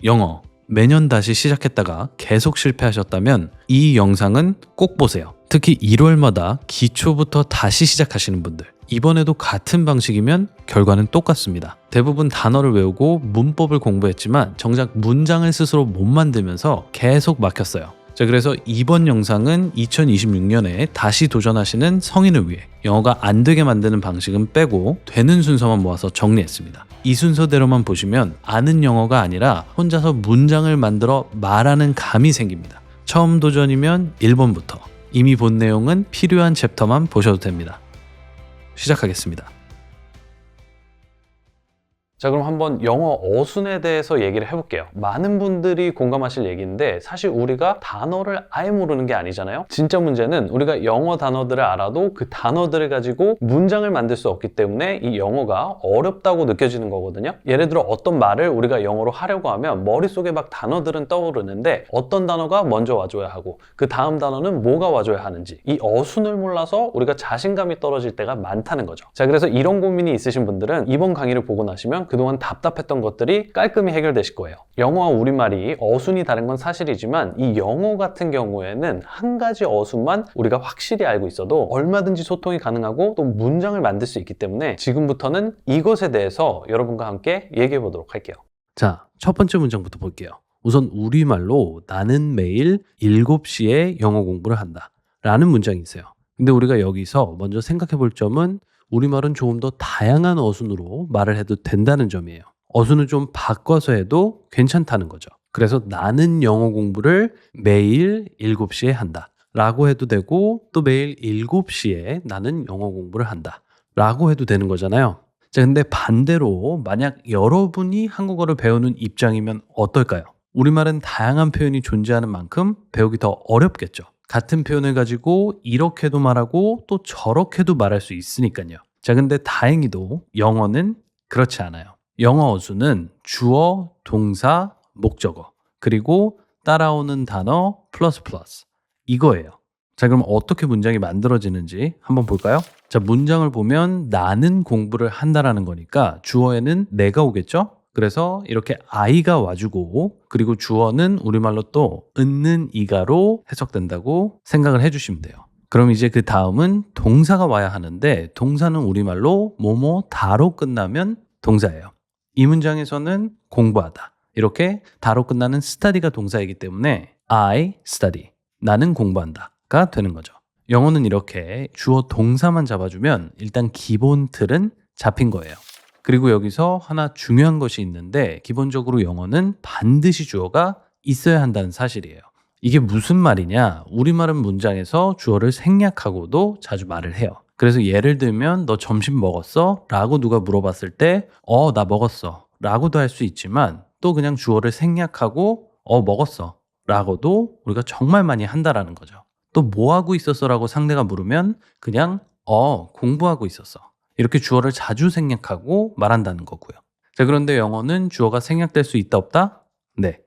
영어 매년 다시 시작했다가 계속 실패하셨다면 이 영상은 꼭 보세요. 특히 1월마다 기초부터 다시 시작하시는 분들, 이번에도 같은 방식이면 결과는 똑같습니다. 대부분 단어를 외우고 문법을 공부했지만 정작 문장을 스스로 못 만들면서 계속 막혔어요. 자, 그래서 이번 영상은 2026년에 다시 도전하시는 성인을 위해 영어가 안 되게 만드는 방식은 빼고 되는 순서만 모아서 정리했습니다. 이 순서대로만 보시면 아는 영어가 아니라 혼자서 문장을 만들어 말하는 감이 생깁니다. 처음 도전이면 1번부터, 이미 본 내용은 필요한 챕터만 보셔도 됩니다. 시작하겠습니다. 자, 그럼 한번 영어 어순에 대해서 얘기를 해볼게요. 많은 분들이 공감하실 얘기인데 사실 우리가 단어를 아예 모르는 게 아니잖아요. 진짜 문제는 우리가 영어 단어들을 알아도 그 단어들을 가지고 문장을 만들 수 없기 때문에 이 영어가 어렵다고 느껴지는 거거든요. 예를 들어 어떤 말을 우리가 영어로 하려고 하면 머릿속에 막 단어들은 떠오르는데 어떤 단어가 먼저 와줘야 하고 그 다음 단어는 뭐가 와줘야 하는지, 이 어순을 몰라서 우리가 자신감이 떨어질 때가 많다는 거죠. 자, 그래서 이런 고민이 있으신 분들은 이번 강의를 보고 나시면 그동안 답답했던 것들이 깔끔히 해결되실 거예요. 영어와 우리말이 어순이 다른 건 사실이지만 이 영어 같은 경우에는 한 가지 어순만 우리가 확실히 알고 있어도 얼마든지 소통이 가능하고 또 문장을 만들 수 있기 때문에 지금부터는 이것에 대해서 여러분과 함께 얘기해 보도록 할게요. 자, 첫 번째 문장부터 볼게요. 우선 우리말로 나는 매일 7시에 영어 공부를 한다 라는 문장이 있어요. 근데 우리가 여기서 먼저 생각해 볼 점은 우리말은 조금 더 다양한 어순으로 말을 해도 된다는 점이에요. 어순을 좀 바꿔서 해도 괜찮다는 거죠. 그래서 나는 영어 공부를 매일 7시에 한다 라고 해도 되고, 또 매일 7시에 나는 영어 공부를 한다 라고 해도 되는 거잖아요. 자, 근데 반대로 만약 여러분이 한국어를 배우는 입장이면 어떨까요? 우리말은 다양한 표현이 존재하는 만큼 배우기 더 어렵겠죠. 같은 표현을 가지고 이렇게도 말하고 또 저렇게도 말할 수 있으니까요. 자, 근데 다행히도 영어는 그렇지 않아요. 영어 어순은 주어, 동사, 목적어, 그리고 따라오는 단어 플러스 이거예요. 자, 그럼 어떻게 문장이 만들어지는지 한번 볼까요? 자, 문장을 보면 나는 공부를 한다라는 거니까 주어에는 내가 오겠죠? 그래서 이렇게 I가 와주고, 그리고 주어는 우리말로 또 있는 이가로 해석된다고 생각을 해주시면 돼요. 그럼 이제 그 다음은 동사가 와야 하는데 동사는 우리말로 뭐뭐 다로 끝나면 동사예요. 이 문장에서는 공부하다, 이렇게 다로 끝나는 study가 동사이기 때문에 I study, 나는 공부한다가 되는 거죠. 영어는 이렇게 주어 동사만 잡아주면 일단 기본 틀은 잡힌 거예요. 그리고 여기서 하나 중요한 것이 있는데, 기본적으로 영어는 반드시 주어가 있어야 한다는 사실이에요. 이게 무슨 말이냐? 우리말은 문장에서 주어를 생략하고도 자주 말을 해요. 그래서 예를 들면 너 점심 먹었어? 라고 누가 물어봤을 때 나 먹었어 라고도 할 수 있지만, 또 그냥 주어를 생략하고 먹었어 라고도 우리가 정말 많이 한다라는 거죠. 또 뭐 하고 있었어? 라고 상대가 물으면 그냥 공부하고 있었어, 이렇게 주어를 자주 생략하고 말한다는 거고요. 자, 그런데 영어는 주어가 생략될 수 있다 없다? 네,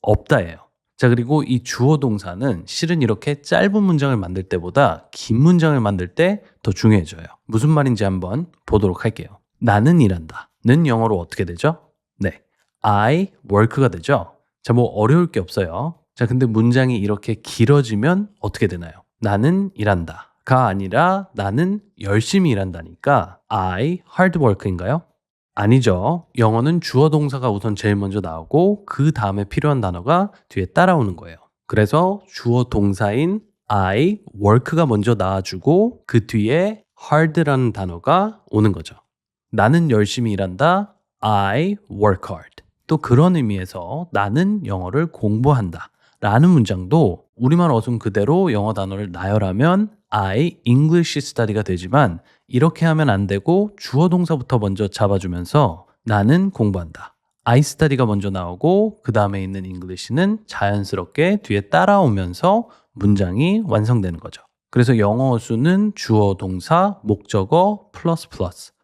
없다예요. 자, 그리고 이 주어 동사는 실은 이렇게 짧은 문장을 만들 때보다 긴 문장을 만들 때 더 중요해져요. 무슨 말인지 한번 보도록 할게요. 나는 일한다는 영어로 어떻게 되죠? 네, I work가 되죠. 자, 뭐 어려울 게 없어요. 자, 근데 문장이 이렇게 길어지면 어떻게 되나요? 나는 일한다 가 아니라 나는 열심히 일한다니까 I hard work인가요? 아니죠. 영어는 주어 동사가 우선 제일 먼저 나오고 그 다음에 필요한 단어가 뒤에 따라오는 거예요. 그래서 주어 동사인 I work가 먼저 나와주고 그 뒤에 hard라는 단어가 오는 거죠. 나는 열심히 일한다, I work hard. 또 그런 의미에서 나는 영어를 공부한다 라는 문장도 우리말 어순 그대로 영어 단어를 나열하면 I English study가 되지만, 이렇게 하면 안 되고 주어 동사부터 먼저 잡아주면서 나는 공부한다, I study가 먼저 나오고 그 다음에 있는 English는 자연스럽게 뒤에 따라오면서 문장이 완성되는 거죠. 그래서 영어 어순은 주어 동사 목적어 플러스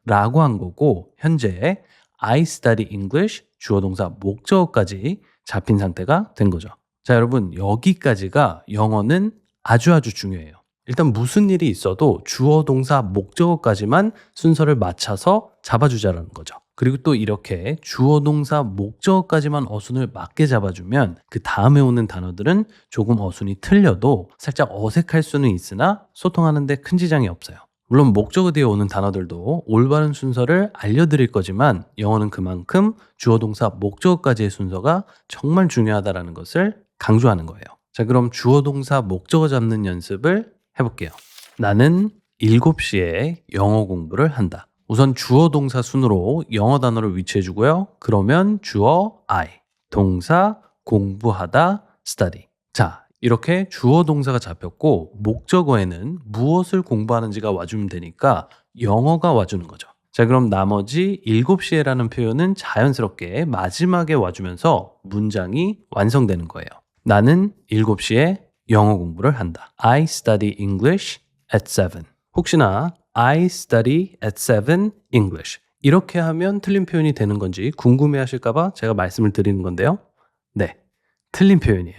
라고 한 거고, 현재 I study English 주어 동사 목적어까지 잡힌 상태가 된 거죠. 자, 여러분, 여기까지가 영어는 아주 중요해요. 일단 무슨 일이 있어도 주어 동사 목적어까지만 순서를 맞춰서 잡아주자라는 거죠. 그리고 또 이렇게 주어, 동사, 목적어까지만 어순을 맞게 잡아주면 그 다음에 오는 단어들은 조금 어순이 틀려도 살짝 어색할 수는 있으나 소통하는 데 큰 지장이 없어요. 물론 목적어 뒤에 오는 단어들도 올바른 순서를 알려드릴 거지만 영어는 그만큼 주어, 동사, 목적어까지의 순서가 정말 중요하다는 것을 강조하는 거예요. 자, 그럼 주어, 동사, 목적어 잡는 연습을 해볼게요. 나는 7시에 영어 공부를 한다. 우선 주어 동사 순으로 영어 단어를 위치해 주고요. 그러면 주어 I, 동사 공부하다 study. 자, 이렇게 주어 동사가 잡혔고 목적어에는 무엇을 공부하는지가 와주면 되니까 영어가 와주는 거죠. 자, 그럼 나머지 7시에라는 표현은 자연스럽게 마지막에 와주면서 문장이 완성되는 거예요. 나는 7시에 영어 공부를 한다. I study English at 7. 혹시나 I study at 7 English. 이렇게 하면 틀린 표현이 되는 건지 궁금해 하실까봐 제가 말씀을 드리는 건데요. 네, 틀린 표현이에요.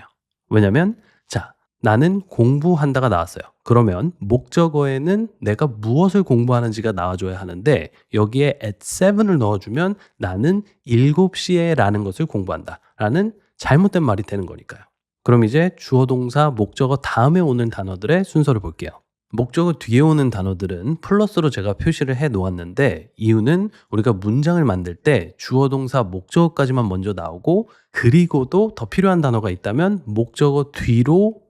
왜냐면 자, 나는 공부한다가 나왔어요. 그러면 목적어에는 내가 무엇을 공부하는지가 나와줘야 하는데 여기에 at 7을 넣어주면 나는 7시에 라는 것을 공부한다 라는 잘못된 말이 되는 거니까요. 그럼 이제 주어, 동사, 목적어 다음에 오는 단어들의 순서를 볼게요. 목적어 뒤에 오는 단어들은 플러스로 제가 표시를 해 놓았는데 이유는 우리가 문장을 만들 때 주어, 동사, 목적어까지만 먼저 나오고 그리고도 더 필요한 단어가 있다면 목적어 뒤로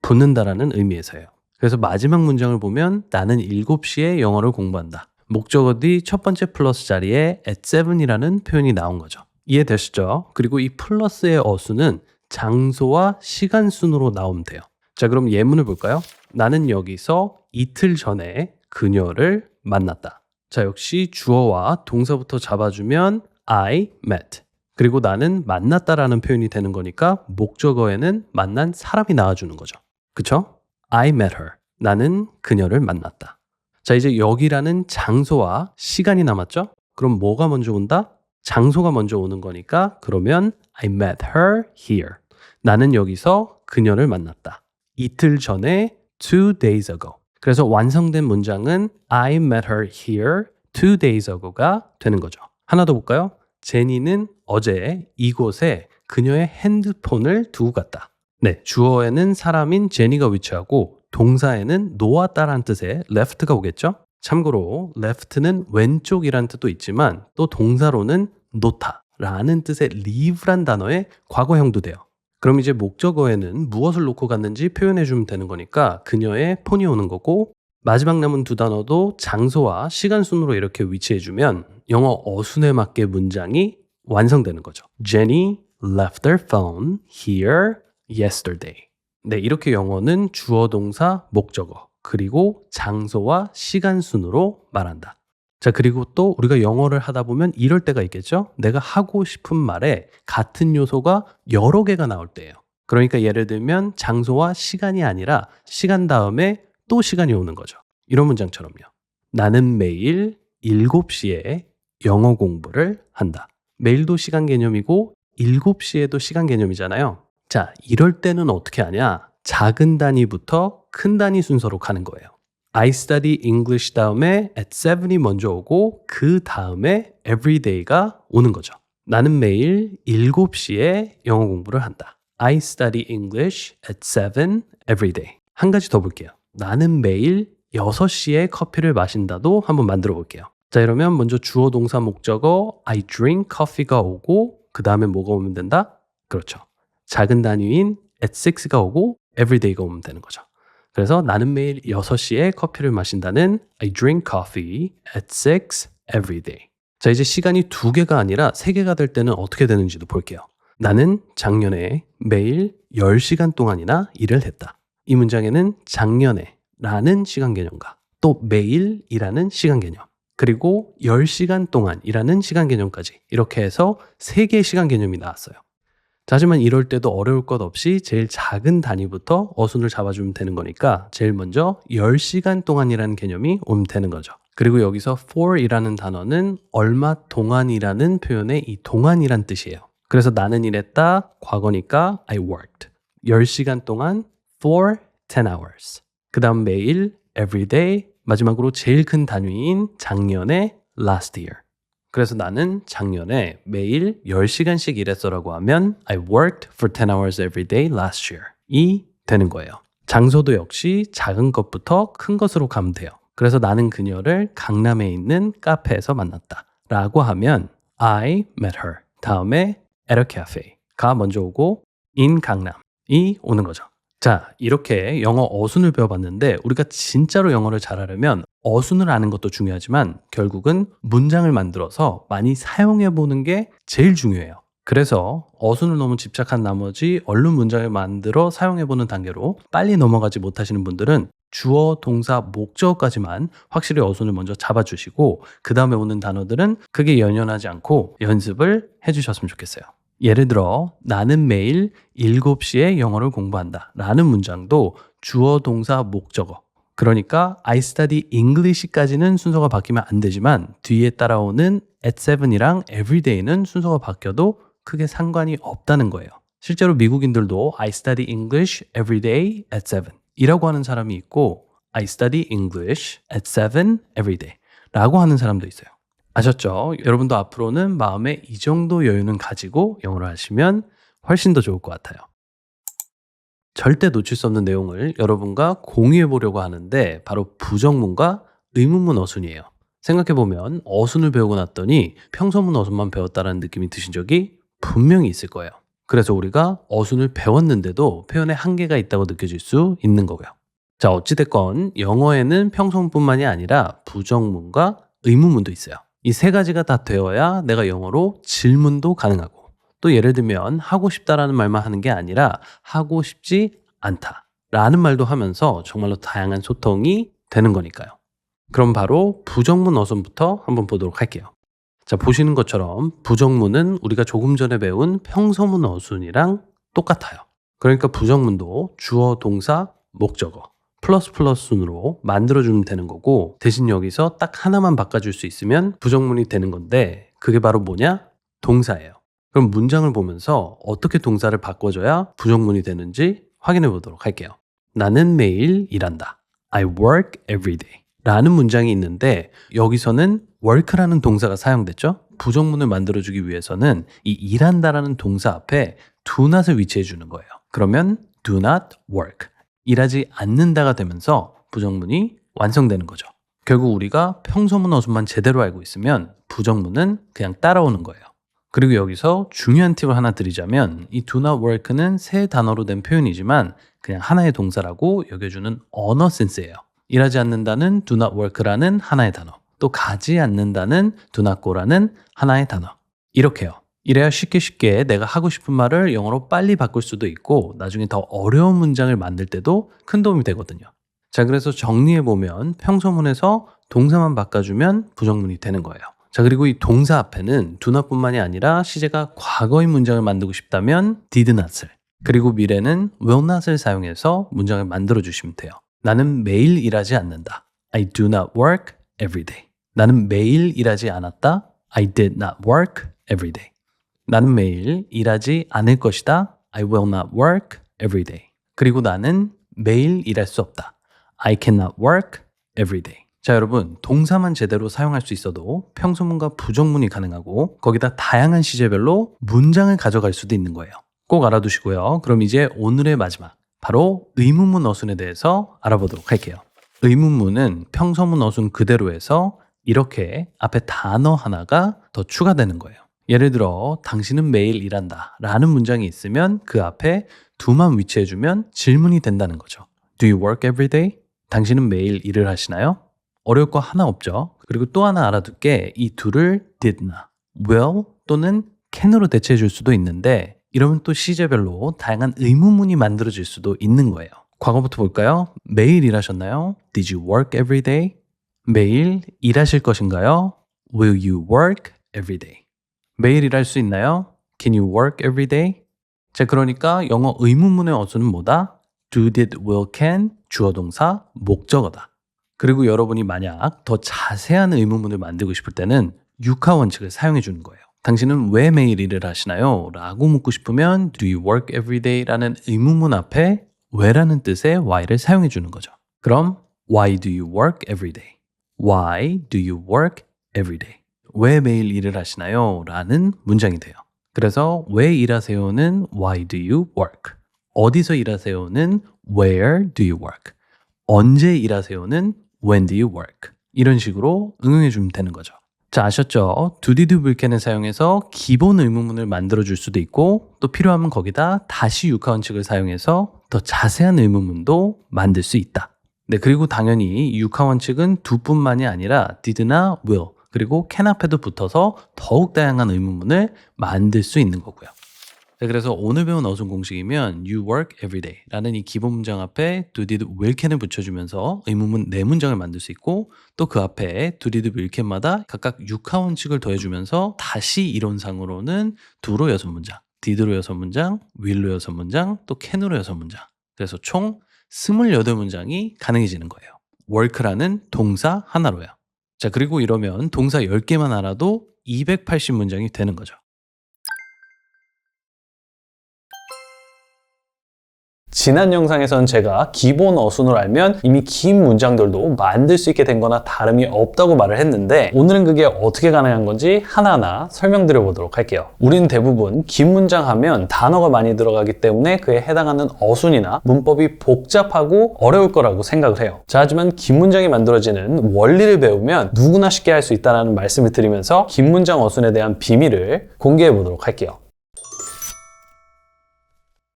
붙는다라는 의미에서예요. 그래서 마지막 문장을 보면 나는 7시에 영어를 공부한다. 목적어 뒤 첫 번째 플러스 자리에 at 7이라는 표현이 나온 거죠. 이해되시죠? 그리고 이 플러스의 어순은 장소와 시간 순으로 나오면 돼요. 자, 그럼 예문을 볼까요? 나는 여기서 이틀 전에 그녀를 만났다. 자, 역시 주어와 동사부터 잡아주면 I met. 그리고 나는 만났다라는 표현이 되는 거니까 목적어에는 만난 사람이 나와주는 거죠. 그쵸? I met her. 나는 그녀를 만났다. 자, 이제 여기라는 장소와 시간이 남았죠? 그럼 뭐가 먼저 온다? 장소가 먼저 오는 거니까 그러면 I met her here. 나는 여기서 그녀를 만났다. 이틀 전에 2 days ago. 그래서 완성된 문장은 I met her here 2 days ago가 되는 거죠. 하나 더 볼까요? 제니는 어제 이곳에 그녀의 핸드폰을 두고 갔다. 네, 주어에는 사람인 제니가 위치하고 동사에는 놓았다라는 뜻의 left가 오겠죠? 참고로 left는 왼쪽이란 뜻도 있지만 또 동사로는 놓다라는 뜻의 leave란 단어의 과거형도 돼요. 그럼 이제 목적어에는 무엇을 놓고 갔는지 표현해 주면 되는 거니까 그녀의 폰이 오는 거고 마지막 남은 두 단어도 장소와 시간 순으로 이렇게 위치해 주면 영어 어순에 맞게 문장이 완성되는 거죠. Jenny left their phone here yesterday. 네, 이렇게 영어는 주어, 동사, 목적어 그리고 장소와 시간 순으로 말한다. 자, 그리고 또 우리가 영어를 하다 보면 이럴 때가 있겠죠? 내가 하고 싶은 말에 같은 요소가 여러 개가 나올 때예요. 그러니까 예를 들면 장소와 시간이 아니라 시간 다음에 또 시간이 오는 거죠. 이런 문장처럼요. 나는 매일 7시에 영어 공부를 한다. 매일도 시간 개념이고 7시에도 시간 개념이잖아요. 자, 이럴 때는 어떻게 하냐? 작은 단위부터 큰 단위 순서로 가는 거예요. I study English 다음에 at 7이 먼저 오고 그 다음에 everyday가 오는 거죠. 나는 매일 7시에 영어 공부를 한다. I study English at 7 every day. 한 가지 더 볼게요. 나는 매일 6시에 커피를 마신다도 한번 만들어 볼게요. 자, 이러면 먼저 주어, 동사, 목적어 I drink coffee가 오고 그 다음에 뭐가 오면 된다? 그렇죠. 작은 단위인 at 6가 오고 everyday가 오면 되는 거죠. 그래서 나는 매일 6시에 커피를 마신다는 I drink coffee at 6 every day. 자, 이제 시간이 2개가 아니라 3개가 될 때는 어떻게 되는지도 볼게요. 나는 작년에 매일 10시간 동안이나 일을 했다. 이 문장에는 작년에 라는 시간 개념과 또 매일이라는 시간 개념 그리고 10시간 동안이라는 시간 개념까지 이렇게 해서 3개의 시간 개념이 나왔어요. 자, 하지만 이럴 때도 어려울 것 없이 제일 작은 단위부터 어순을 잡아주면 되는 거니까 제일 먼저 10시간 동안이라는 개념이 오면 되는 거죠. 그리고 여기서 for이라는 단어는 얼마 동안이라는 표현의 이 동안이란 뜻이에요. 그래서 나는 일했다, 과거니까 I worked. 10시간 동안 for 10 hours. 그 다음 매일, every day, 마지막으로 제일 큰 단위인 작년에 last year. 그래서 나는 작년에 매일 10시간씩 일했어라고 하면 I worked for 10 hours every day last year 이 되는 거예요. 장소도 역시 작은 것부터 큰 것으로 가면 돼요. 그래서 나는 그녀를 강남에 있는 카페에서 만났다 라고 하면 I met her 다음에 at a cafe가 먼저 오고 in 강남이 오는 거죠. 자, 이렇게 영어 어순을 배워봤는데 우리가 진짜로 영어를 잘하려면 어순을 아는 것도 중요하지만 결국은 문장을 만들어서 많이 사용해보는 게 제일 중요해요. 그래서 어순을 너무 집착한 나머지 얼른 문장을 만들어 사용해보는 단계로 빨리 넘어가지 못하시는 분들은 주어, 동사, 목적어까지만 확실히 어순을 먼저 잡아주시고 그 다음에 오는 단어들은 크게 연연하지 않고 연습을 해주셨으면 좋겠어요. 예를 들어 나는 매일 7시에 영어를 공부한다 라는 문장도 주어, 동사, 목적어 그러니까 I study English까지는 순서가 바뀌면 안 되지만 뒤에 따라오는 at 7이랑 everyday는 순서가 바뀌어도 크게 상관이 없다는 거예요. 실제로 미국인들도 I study English every day at 7 이라고 하는 사람이 있고 I study English at 7 every day 라고 하는 사람도 있어요. 아셨죠? 여러분도 앞으로는 마음에 이 정도 여유는 가지고 영어를 하시면 훨씬 더 좋을 것 같아요. 절대 놓칠 수 없는 내용을 여러분과 공유해 보려고 하는데 바로 부정문과 의문문 어순이에요. 생각해보면 어순을 배우고 났더니 평소문 어순만 배웠다는 느낌이 드신 적이 분명히 있을 거예요. 그래서 우리가 어순을 배웠는데도 표현에 한계가 있다고 느껴질 수 있는 거고요. 자, 어찌됐건 영어에는 평소문뿐만이 아니라 부정문과 의문문도 있어요. 이 세 가지가 다 되어야 내가 영어로 질문도 가능하고 또 예를 들면 하고 싶다라는 말만 하는 게 아니라 하고 싶지 않다라는 말도 하면서 정말로 다양한 소통이 되는 거니까요. 그럼 바로 부정문 어순부터 한번 보도록 할게요. 자, 보시는 것처럼 부정문은 우리가 조금 전에 배운 평소문 어순이랑 똑같아요. 그러니까 부정문도 주어, 동사, 목적어 플러스 순으로 만들어주면 되는 거고 대신 여기서 딱 하나만 바꿔줄 수 있으면 부정문이 되는 건데 그게 바로 뭐냐? 동사예요. 그럼 문장을 보면서 어떻게 동사를 바꿔줘야 부정문이 되는지 확인해 보도록 할게요. 나는 매일 일한다. I work every day 라는 문장이 있는데 여기서는 work라는 동사가 사용됐죠? 부정문을 만들어주기 위해서는 이 일한다라는 동사 앞에 do not을 위치해 주는 거예요. 그러면 do not work 일하지 않는다가 되면서 부정문이 완성되는 거죠. 결국 우리가 평소문 어순만 제대로 알고 있으면 부정문은 그냥 따라오는 거예요. 그리고 여기서 중요한 팁을 하나 드리자면 이 do not work는 세 단어로 된 표현이지만 그냥 하나의 동사라고 여겨주는 언어 센스예요. 일하지 않는다는 do not work라는 하나의 단어, 또 가지 않는다는 do not go라는 하나의 단어. 이렇게요. 이래야 쉽게 내가 하고 싶은 말을 영어로 빨리 바꿀 수도 있고 나중에 더 어려운 문장을 만들 때도 큰 도움이 되거든요. 자, 그래서 정리해보면 평소문에서 동사만 바꿔주면 부정문이 되는 거예요. 자, 그리고 이 동사 앞에는 do not뿐만이 아니라 시제가 과거의 문장을 만들고 싶다면 did not을 그리고 미래는 will not을 사용해서 문장을 만들어주시면 돼요. 나는 매일 일하지 않는다. I do not work every day. 나는 매일 일하지 않았다. I did not work every day. 나는 매일 일하지 않을 것이다. I will not work every day. 그리고 나는 매일 일할 수 없다. I cannot work every day. 자, 여러분, 동사만 제대로 사용할 수 있어도 평소문과 부정문이 가능하고 거기다 다양한 시제별로 문장을 가져갈 수도 있는 거예요. 꼭 알아두시고요. 그럼 이제 오늘의 마지막, 바로 의문문 어순에 대해서 알아보도록 할게요. 의문문은 평소문 어순 그대로 해서 이렇게 앞에 단어 하나가 더 추가되는 거예요. 예를 들어 당신은 매일 일한다 라는 문장이 있으면 그 앞에 do만 위치해주면 질문이 된다는 거죠. Do you work every day? 당신은 매일 일을 하시나요? 어려울 거 하나 없죠. 그리고 또 하나 알아둘게 이 do를 did나 will 또는 can으로 대체해 줄 수도 있는데 이러면 또 시제별로 다양한 의문문이 만들어질 수도 있는 거예요. 과거부터 볼까요? 매일 일하셨나요? Did you work every day? 매일 일하실 것인가요? Will you work every day? 매일 일할 수 있나요? Can you work every day? 자, 그러니까 영어 의문문의 어순은 뭐다? Do, did, will, can, 주어, 동사, 목적어다. 그리고 여러분이 만약 더 자세한 의문문을 만들고 싶을 때는 육하 원칙을 사용해 주는 거예요. 당신은 왜 매일 일을 하시나요? 라고 묻고 싶으면 Do you work every day? 라는 의문문 앞에 왜라는 뜻의 why를 사용해 주는 거죠. 그럼 Why do you work every day? Why do you work every day? 왜 매일 일을 하시나요? 라는 문장이 돼요. 그래서 왜 일하세요는 why do you work? 어디서 일하세요는 where do you work? 언제 일하세요는 when do you work? 이런 식으로 응용해 주면 되는 거죠. 자, 아셨죠? do did 물캔을 사용해서 기본 의문문을 만들어 줄 수도 있고 또 필요하면 거기다 다시 육하원칙을 사용해서 더 자세한 의문문도 만들 수 있다. 네, 그리고 당연히 육하원칙은 두 뿐만이 아니라 did나 will 그리고 can 앞에도 붙어서 더욱 다양한 의문문을 만들 수 있는 거고요. 자, 그래서 오늘 배운 어순 공식이면 you work every day 라는 이 기본 문장 앞에 do, did, will, can을 붙여주면서 의문문 4문장을 만들 수 있고 또 그 앞에 do, did, will, can마다 각각 육하원칙을 더해주면서 다시 이론상으로는 do로 6문장, did로 6문장, will로 6문장, 또 can으로 6문장. 그래서 총 28문장이 가능해지는 거예요. work라는 동사 하나로요. 자, 그리고 이러면 동사 10개만 알아도 280문장이 되는 거죠. 지난 영상에서는 제가 기본 어순을 알면 이미 긴 문장들도 만들 수 있게 된 거나 다름이 없다고 말을 했는데 오늘은 그게 어떻게 가능한 건지 하나하나 설명드려 보도록 할게요. 우리는 대부분 긴 문장 하면 단어가 많이 들어가기 때문에 그에 해당하는 어순이나 문법이 복잡하고 어려울 거라고 생각을 해요. 자, 하지만 긴 문장이 만들어지는 원리를 배우면 누구나 쉽게 할 수 있다는 말씀을 드리면서 긴 문장 어순에 대한 비밀을 공개해 보도록 할게요.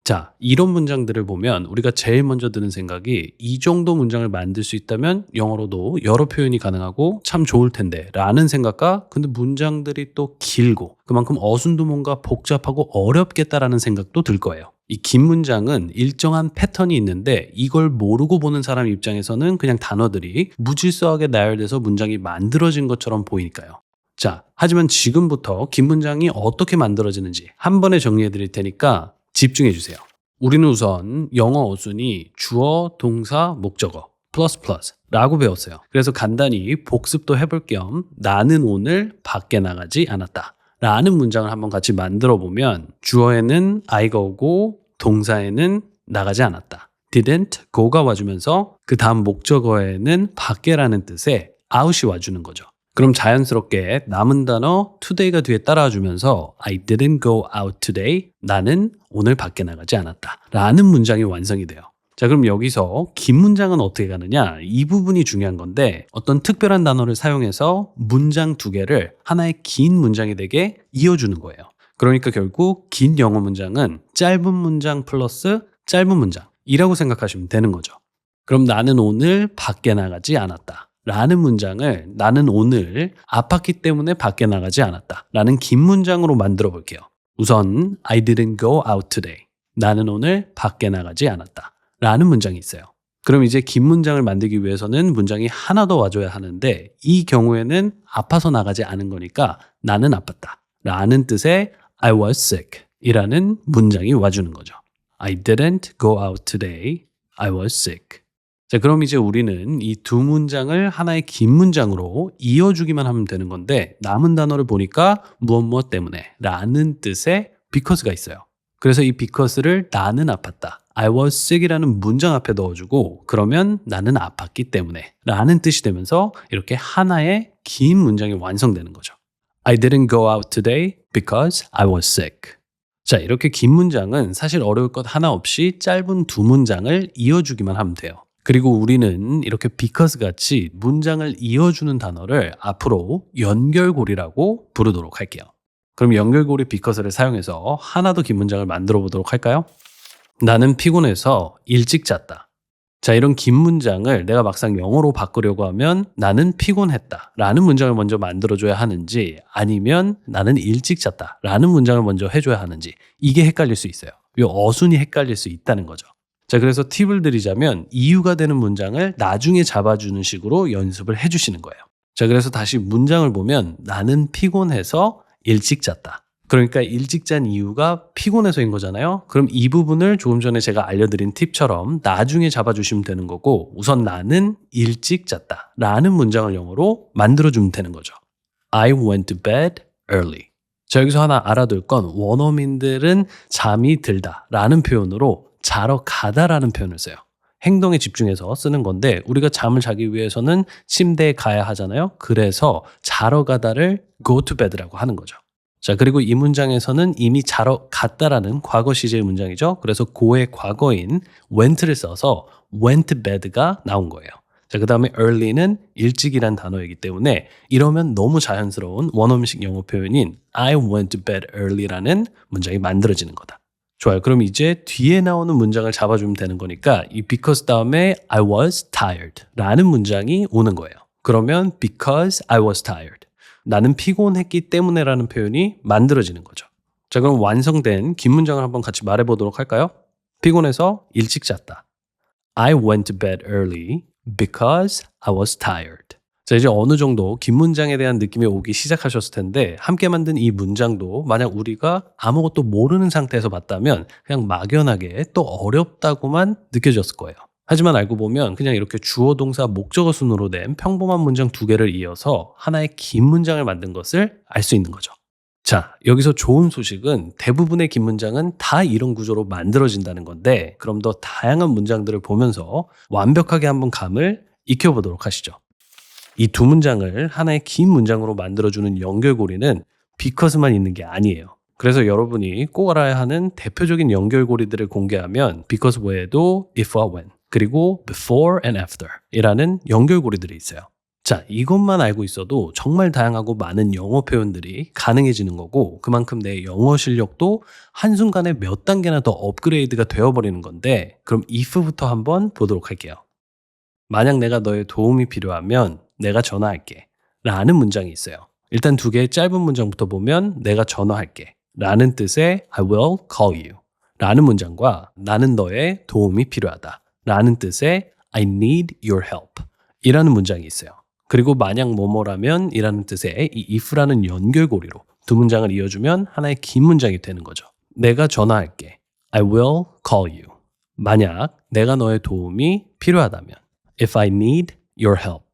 자, 이런 문장들을 보면 우리가 제일 먼저 드는 생각이 이 정도 문장을 만들 수 있다면 영어로도 여러 표현이 가능하고 참 좋을 텐데 라는 생각과 근데 문장들이 또 길고 그만큼 어순도 뭔가 복잡하고 어렵겠다라는 생각도 들 거예요. 이 긴 문장은 일정한 패턴이 있는데 이걸 모르고 보는 사람 입장에서는 그냥 단어들이 무질서하게 나열돼서 문장이 만들어진 것처럼 보이니까요. 자, 하지만 지금부터 긴 문장이 어떻게 만들어지는지 한 번에 정리해 드릴 테니까 집중해 주세요. 우리는 우선 영어 어순이 주어, 동사, 목적어 플러스 라고 배웠어요. 그래서 간단히 복습도 해볼 겸 나는 오늘 밖에 나가지 않았다 라는 문장을 한번 같이 만들어 보면 주어에는 I가 오고 동사에는 나가지 않았다 didn't go가 와주면서 그 다음 목적어에는 밖에라는 뜻의 out이 와주는 거죠. 그럼 자연스럽게 남은 단어 today가 뒤에 따라와주면서 I didn't go out today. 나는 오늘 밖에 나가지 않았다. 라는 문장이 완성이 돼요. 자, 그럼 여기서 긴 문장은 어떻게 가느냐? 이 부분이 중요한 건데 어떤 특별한 단어를 사용해서 문장 2개를 하나의 긴 문장이 되게 이어주는 거예요. 그러니까 결국 긴 영어 문장은 짧은 문장 플러스 짧은 문장이라고 생각하시면 되는 거죠. 그럼 나는 오늘 밖에 나가지 않았다. 라는 문장을 나는 오늘 아팠기 때문에 밖에 나가지 않았다 라는 긴 문장으로 만들어 볼게요. 우선 I didn't go out today. 나는 오늘 밖에 나가지 않았다 라는 문장이 있어요. 그럼 이제 긴 문장을 만들기 위해서는 문장이 하나 더 와줘야 하는데 이 경우에는 아파서 나가지 않은 거니까 나는 아팠다 라는 뜻의 I was sick 이라는 문장이 와주는 거죠. I didn't go out today. I was sick. 자, 그럼 이제 우리는 이 두 문장을 하나의 긴 문장으로 이어주기만 하면 되는 건데 남은 단어를 보니까 무엇 때문에 라는 뜻의 because가 있어요. 그래서 이 because를 나는 아팠다. I was sick이라는 문장 앞에 넣어주고 그러면 나는 아팠기 때문에 라는 뜻이 되면서 이렇게 하나의 긴 문장이 완성되는 거죠. I didn't go out today because I was sick. 자, 이렇게 긴 문장은 사실 어려울 것 하나 없이 짧은 두 문장을 이어주기만 하면 돼요. 그리고 우리는 이렇게 because 같이 문장을 이어주는 단어를 앞으로 연결고리라고 부르도록 할게요. 그럼 연결고리 because를 사용해서 하나 더 긴 문장을 만들어 보도록 할까요? 나는 피곤해서 일찍 잤다. 자, 이런 긴 문장을 내가 막상 영어로 바꾸려고 하면 나는 피곤했다 라는 문장을 먼저 만들어줘야 하는지 아니면 나는 일찍 잤다 라는 문장을 먼저 해줘야 하는지 이게 헷갈릴 수 있어요. 이 어순이 헷갈릴 수 있다는 거죠. 자, 그래서 팁을 드리자면 이유가 되는 문장을 나중에 잡아주는 식으로 연습을 해주시는 거예요. 자, 그래서 다시 문장을 보면 나는 피곤해서 일찍 잤다. 그러니까 일찍 잔 이유가 피곤해서인 거잖아요. 그럼 이 부분을 조금 전에 제가 알려드린 팁처럼 나중에 잡아주시면 되는 거고 우선 나는 일찍 잤다 라는 문장을 영어로 만들어주면 되는 거죠. I went to bed early. 자, 여기서 하나 알아둘 건 원어민들은 잠이 들다 라는 표현으로 자러 가다라는 표현을 써요. 행동에 집중해서 쓰는 건데 우리가 잠을 자기 위해서는 침대에 가야 하잖아요. 그래서 자러 가다를 go to bed라고 하는 거죠. 자, 그리고 이 문장에서는 이미 자러 갔다라는 과거 시제의 문장이죠. 그래서 go의 과거인 went를 써서 went to bed가 나온 거예요. 자, 그 다음에 early는 일찍이란 단어이기 때문에 이러면 너무 자연스러운 원어민식 영어 표현인 I went to bed early라는 문장이 만들어지는 거다. 좋아요. 그럼 이제 뒤에 나오는 문장을 잡아주면 되는 거니까 이 because 다음에 I was tired 라는 문장이 오는 거예요. 그러면 because I was tired. 나는 피곤했기 때문에라는 표현이 만들어지는 거죠. 자, 그럼 완성된 긴 문장을 한번 같이 말해보도록 할까요? 피곤해서 일찍 잤다. I went to bed early because I was tired. 자, 이제 어느 정도 긴 문장에 대한 느낌이 오기 시작하셨을 텐데 함께 만든 이 문장도 만약 우리가 아무것도 모르는 상태에서 봤다면 그냥 막연하게 또 어렵다고만 느껴졌을 거예요. 하지만 알고 보면 그냥 이렇게 주어 동사 목적어 순으로 된 평범한 문장 2개를 이어서 하나의 긴 문장을 만든 것을 알 수 있는 거죠. 자, 여기서 좋은 소식은 대부분의 긴 문장은 다 이런 구조로 만들어진다는 건데 그럼 더 다양한 문장들을 보면서 완벽하게 한번 감을 익혀보도록 하시죠. 이 두 문장을 하나의 긴 문장으로 만들어주는 연결고리는 because만 있는 게 아니에요. 그래서 여러분이 꼭 알아야 하는 대표적인 연결고리들을 공개하면 because 외에도 if와 when, 그리고 before and after 이라는 연결고리들이 있어요. 자, 이것만 알고 있어도 정말 다양하고 많은 영어 표현들이 가능해지는 거고 그만큼 내 영어 실력도 한순간에 몇 단계나 더 업그레이드가 되어버리는 건데 그럼 if부터 한번 보도록 할게요. 만약 내가 너의 도움이 필요하면 내가 전화할게 라는 문장이 있어요. 일단 2개의 짧은 문장부터 보면 내가 전화할게 라는 뜻의 I will call you 라는 문장과 나는 너의 도움이 필요하다 라는 뜻의 I need your help 이라는 문장이 있어요. 그리고 만약 뭐뭐라면 이라는 뜻의 이 if라는 연결고리로 두 문장을 이어주면 하나의 긴 문장이 되는 거죠. 내가 전화할게 I will call you. 만약 내가 너의 도움이 필요하다면 If I need your help.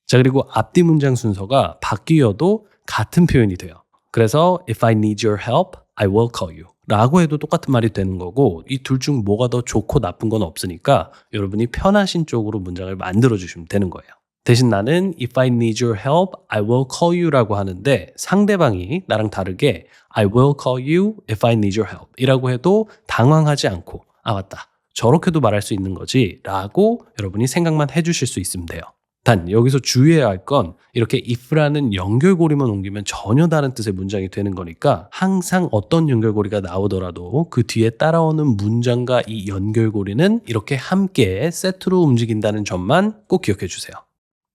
자, 그리고 앞뒤 문장 순서가 바뀌어도 같은 표현이 돼요. 그래서 If I need your help, I will call you 라고 해도 똑같은 말이 되는 거고 이 둘 중 뭐가 더 좋고 나쁜 건 없으니까 여러분이 편하신 쪽으로 문장을 만들어 주시면 되는 거예요. 대신 나는 If I need your help, I will call you 라고 하는데 상대방이 나랑 다르게 I will call you if I need your help 이라고 해도 당황하지 않고 아 맞다 저렇게도 말할 수 있는 거지 라고 여러분이 생각만 해주실 수 있으면 돼요. 단 여기서 주의해야 할 건 이렇게 if라는 연결고리만 옮기면 전혀 다른 뜻의 문장이 되는 거니까 항상 어떤 연결고리가 나오더라도 그 뒤에 따라오는 문장과 이 연결고리는 이렇게 함께 세트로 움직인다는 점만 꼭 기억해 주세요.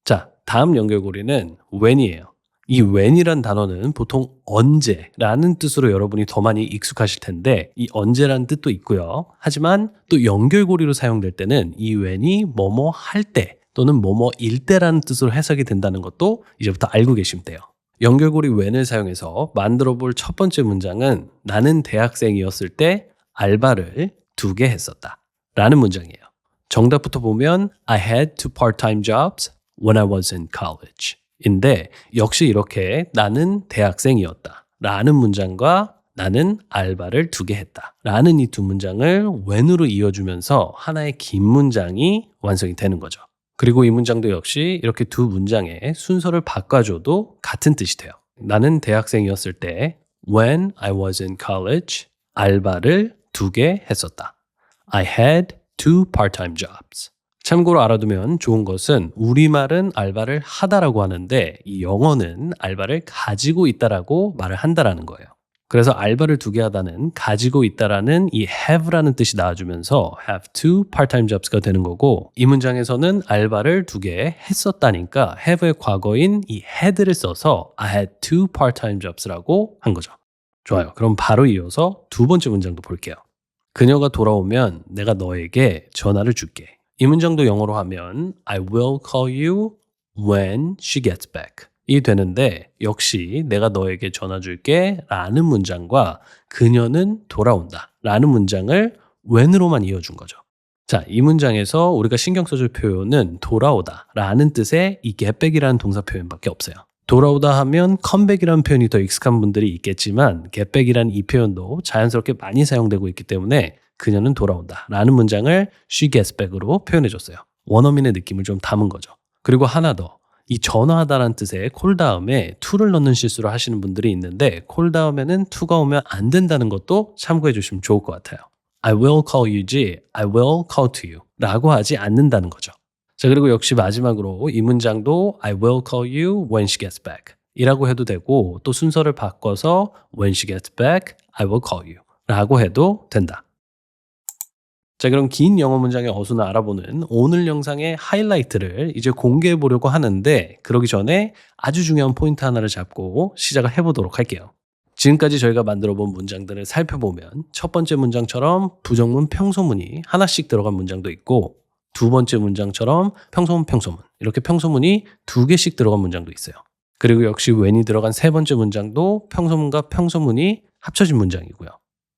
자, 다음 연결고리는 when이에요. 이 when이란 단어는 보통 언제라는 뜻으로 여러분이 더 많이 익숙하실 텐데 이 언제라는 뜻도 있고요. 하지만 또 연결고리로 사용될 때는 이 when이 뭐뭐 할 때 또는 뭐뭐일 때라는 뜻으로 해석이 된다는 것도 이제부터 알고 계시면 돼요. 연결고리 when을 사용해서 만들어 볼 첫 번째 문장은 나는 대학생이었을 때 알바를 2개 했었다 라는 문장이에요. 정답부터 보면 I had 2 part-time jobs when I was in college 인데 역시 이렇게 나는 대학생이었다 라는 문장과 나는 알바를 2개 했다 라는 이 두 문장을 when으로 이어주면서 하나의 긴 문장이 완성이 되는 거죠. 그리고 이 문장도 역시 이렇게 두 문장의 순서를 바꿔줘도 같은 뜻이 돼요. 나는 대학생이었을 때 when I was in college 알바를 2개 했었다. I had 2 part-time jobs. 참고로 알아두면 좋은 것은 우리말은 알바를 하다라고 하는데 이 영어는 알바를 가지고 있다라고 말을 한다라는 거예요. 그래서 알바를 2개 하다는 가지고 있다라는 이 have라는 뜻이 나와주면서 have 2 part-time jobs가 되는 거고 이 문장에서는 알바를 2개 했었다니까 have의 과거인 이 had를 써서 I had 2 part-time jobs라고 한 거죠. 좋아요. 그럼 바로 이어서 두 번째 문장도 볼게요. 그녀가 돌아오면 내가 너에게 전화를 줄게. 이 문장도 영어로 하면 I will call you when she gets back 이 되는데 역시 내가 너에게 전화 줄게 라는 문장과 그녀는 돌아온다 라는 문장을 when으로만 이어준 거죠. 자, 이 문장에서 우리가 신경 써줄 표현은 돌아오다 라는 뜻의 이 get back이라는 동사 표현밖에 없어요. 돌아오다 하면 컴백이라는 표현이 더 익숙한 분들이 있겠지만 getback이라는 이 표현도 자연스럽게 많이 사용되고 있기 때문에 그녀는 돌아온다 라는 문장을 she gets back으로 표현해줬어요. 원어민의 느낌을 좀 담은 거죠. 그리고 하나 더. 이 전화하다라는 뜻의 call 다음에 to를 넣는 실수를 하시는 분들이 있는데 call 다음에는 to가 오면 안 된다는 것도 참고해 주시면 좋을 것 같아요. I will call you지 I will call to you 라고 하지 않는다는 거죠. 자, 그리고 역시 마지막으로 이 문장도 I will call you when she gets back 이라고 해도 되고 또 순서를 바꿔서 when she gets back, I will call you 라고 해도 된다. 자, 그럼 긴 영어 문장의 어순을 알아보는 오늘 영상의 하이라이트를 이제 공개해 보려고 하는데 그러기 전에 아주 중요한 포인트 하나를 잡고 시작을 해보도록 할게요. 지금까지 저희가 만들어 본 문장들을 살펴보면 첫 번째 문장처럼 부정문, 평소문이 하나씩 들어간 문장도 있고 두 번째 문장처럼 평소문 이렇게 평소문이 두 개씩 들어간 문장도 있어요. 그리고 역시 when이 들어간 세 번째 문장도 평소문과 평소문이 합쳐진 문장이고요.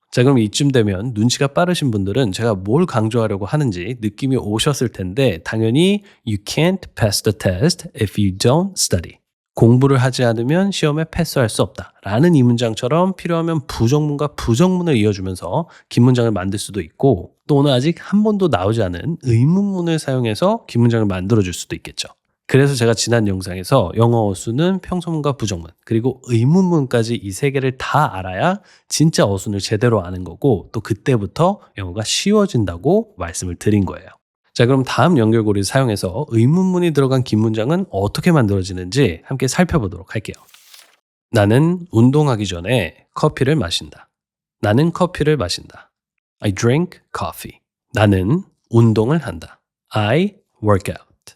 자, 그럼 이쯤 되면 눈치가 빠르신 분들은 제가 뭘 강조하려고 하는지 느낌이 오셨을 텐데 당연히 you can't pass the test if you don't study. 공부를 하지 않으면 시험에 패스할 수 없다 라는 이 문장처럼 필요하면 부정문과 부정문을 이어주면서 긴 문장을 만들 수도 있고 또 오늘 아직 한 번도 나오지 않은 의문문을 사용해서 긴 문장을 만들어줄 수도 있겠죠. 그래서 제가 지난 영상에서 영어 어순은 평소문과 부정문 그리고 의문문까지 이 세 개를 다 알아야 진짜 어순을 제대로 아는 거고 또 그때부터 영어가 쉬워진다고 말씀을 드린 거예요. 자, 그럼 다음 연결고리를 사용해서 의문문이 들어간 긴 문장은 어떻게 만들어지는지 함께 살펴보도록 할게요. 나는 운동하기 전에 커피를 마신다. 나는 커피를 마신다. I drink coffee. 나는 운동을 한다. I work out.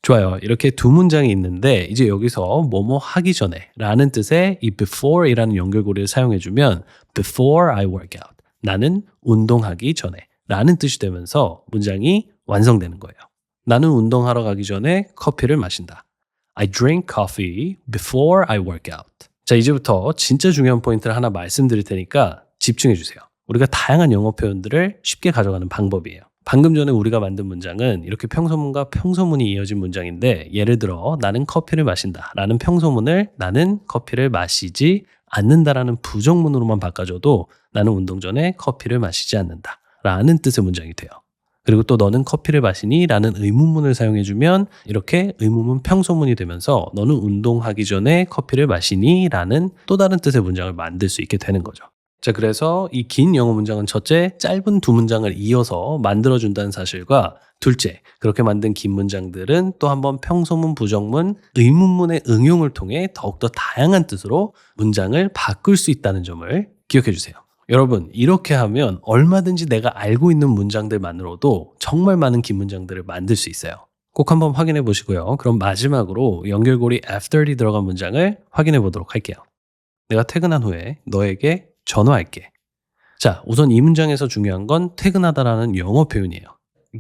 좋아요. 이렇게 두 문장이 있는데 이제 여기서 뭐뭐 하기 전에 라는 뜻의 이 before 이라는 연결고리를 사용해주면 before I work out. 나는 운동하기 전에 라는 뜻이 되면서 문장이 완성되는 거예요. 나는 운동하러 가기 전에 커피를 마신다. I drink coffee before I work out. 자, 이제부터 진짜 중요한 포인트를 하나 말씀드릴 테니까 집중해 주세요. 우리가 다양한 영어 표현들을 쉽게 가져가는 방법이에요. 방금 전에 우리가 만든 문장은 이렇게 평소문과 평소문이 이어진 문장인데 예를 들어 나는 커피를 마신다 라는 평소문을 나는 커피를 마시지 않는다라는 부정문으로만 바꿔줘도 나는 운동 전에 커피를 마시지 않는다 라는 뜻의 문장이 돼요. 그리고 또 너는 커피를 마시니? 라는 의문문을 사용해주면 이렇게 의문문 평소문이 되면서 너는 운동하기 전에 커피를 마시니? 라는 또 다른 뜻의 문장을 만들 수 있게 되는 거죠. 자, 그래서 이 긴 영어 문장은 첫째, 짧은 두 문장을 이어서 만들어준다는 사실과 둘째, 그렇게 만든 긴 문장들은 또 한번 평소문, 부정문, 의문문의 응용을 통해 더욱더 다양한 뜻으로 문장을 바꿀 수 있다는 점을 기억해 주세요. 여러분, 이렇게 하면 얼마든지 내가 알고 있는 문장들만으로도 정말 많은 긴 문장들을 만들 수 있어요. 꼭 한번 확인해 보시고요. 그럼 마지막으로 연결고리 after이 들어간 문장을 확인해 보도록 할게요. 내가 퇴근한 후에 너에게 전화할게. 자, 우선 이 문장에서 중요한 건 퇴근하다라는 영어 표현이에요.